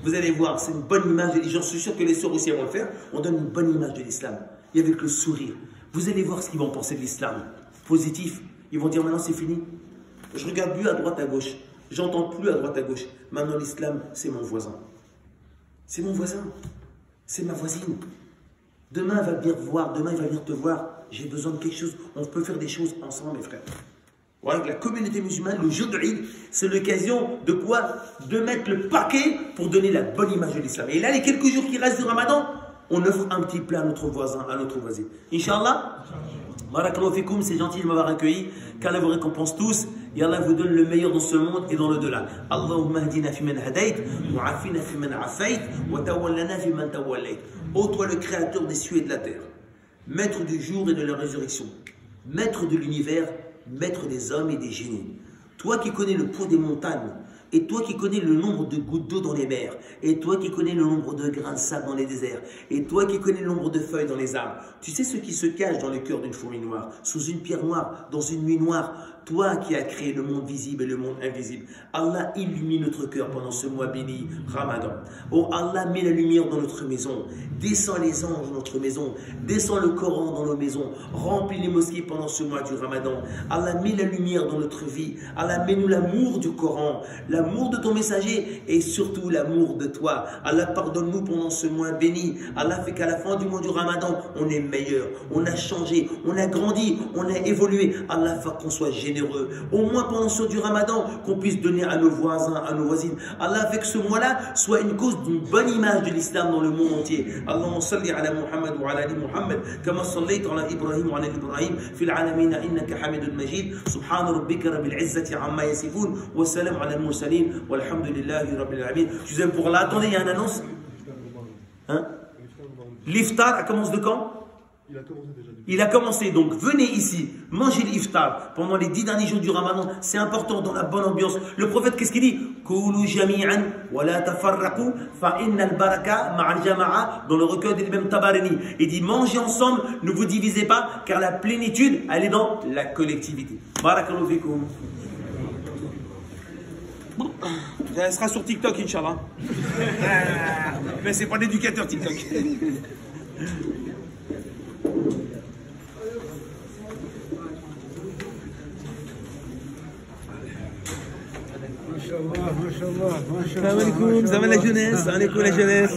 Vous allez voir, c'est une bonne image de l'islam. Je suis sûr que les sœurs aussi vont le faire. On donne une bonne image de l'islam. Et avec le sourire. Vous allez voir ce qu'ils vont penser de l'islam. Positif. Ils vont dire maintenant c'est fini. Je regarde plus à droite à gauche. J'entends plus à droite à gauche. Maintenant l'islam, c'est mon voisin. C'est mon voisin. C'est ma voisine. Demain elle va venir voir. Demain il va venir te voir. J'ai besoin de quelque chose. On peut faire des choses ensemble, mes frères. Voilà, la communauté musulmane, le jour de l'Eid, c'est l'occasion de quoi? De mettre le paquet pour donner la bonne image de l'islam. Et là, les quelques jours qui restent du ramadan, on offre un petit plat à notre voisin, à notre voisine. Inch'Allah, barakallahu fikoum, c'est gentil de m'avoir accueilli. Qu'Allah vous récompense tous. Et Allah vous donne le meilleur dans ce monde et dans le-delà. Allahumma hadina fi man hadayt, wa afina fi man afayt, wa tawallana fi man tawallayt. Ô toi le créateur des cieux et de la terre, maître du jour et de la résurrection, maître de l'univers, maître des hommes et des génies. Toi qui connais le poids des montagnes, et toi qui connais le nombre de gouttes d'eau dans les mers, et toi qui connais le nombre de grains de sable dans les déserts, et toi qui connais le nombre de feuilles dans les arbres, tu sais ce qui se cache dans le cœur d'une fourmi noire, sous une pierre noire, dans une nuit noire, toi qui as créé le monde visible et le monde invisible. Allah illumine notre cœur pendant ce mois béni, Ramadan. Oh Allah, mets la lumière dans notre maison, descends les anges dans notre maison, descends le Coran dans nos maisons, remplis les mosquées pendant ce mois du Ramadan. Allah, mets la lumière dans notre vie. Allah, mets-nous l'amour du Coran, l'amour de ton messager et surtout l'amour de toi. Allah, pardonne-nous pendant ce mois béni. Allah fait qu'à la fin du mois du Ramadan, on est meilleur, on a changé, on a grandi, on a évolué. Allah fait qu'on soit généreux. Au moins pendant ce mois du Ramadan, qu'on puisse donner à nos voisins, à nos voisines. Allah fait que ce mois-là soit une cause d'une bonne image de l'islam dans le monde entier. Allahumma salli ala Muhammad wa ala ali Muhammad kama sallaita ala Ibrahim wa ala ali Ibrahim fil alamin innaka Hamidun Majid. Subhana rabbika rabbil izzati amma yasifun wa salam ala al-mursalin walhamdulillahi rabbil alamin. Je vous aime pour là. Attendez, il y a une annonce. Hein? L'iftar commence de quand? Il a commencé déjà. Il a commencé, donc venez ici, mangez l'iftar pendant les 10 derniers jours du Ramadan. C'est important dans la bonne ambiance. Le prophète, qu'est-ce qu'il dit? Koulou jami'an wa la tafarraqu fa innal baraka ma'al jama'a, dans le recueil de l'imam Tabarani. Il dit mangez ensemble, ne vous divisez pas, car la plénitude, elle est dans la collectivité. Barakallahu fikoum. Elle sera sur TikTok, Inch'Allah. Mais c'est pas l'éducateur TikTok. Salam alaikum, salam la jeunesse, salam alaikum la jeunesse.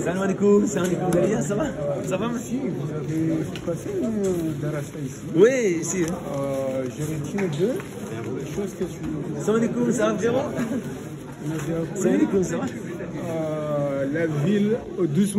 Salam alaikum, salam alaikum. Vous allez bien, ça va? Ça va, monsieur? Vous avez passé une darasa ici? Oui, ici. J'ai retenu deux choses que tu... Salam alaikum, ça va frérot? On a déjà appris. Salam alaikum, ça va? La ville doucement.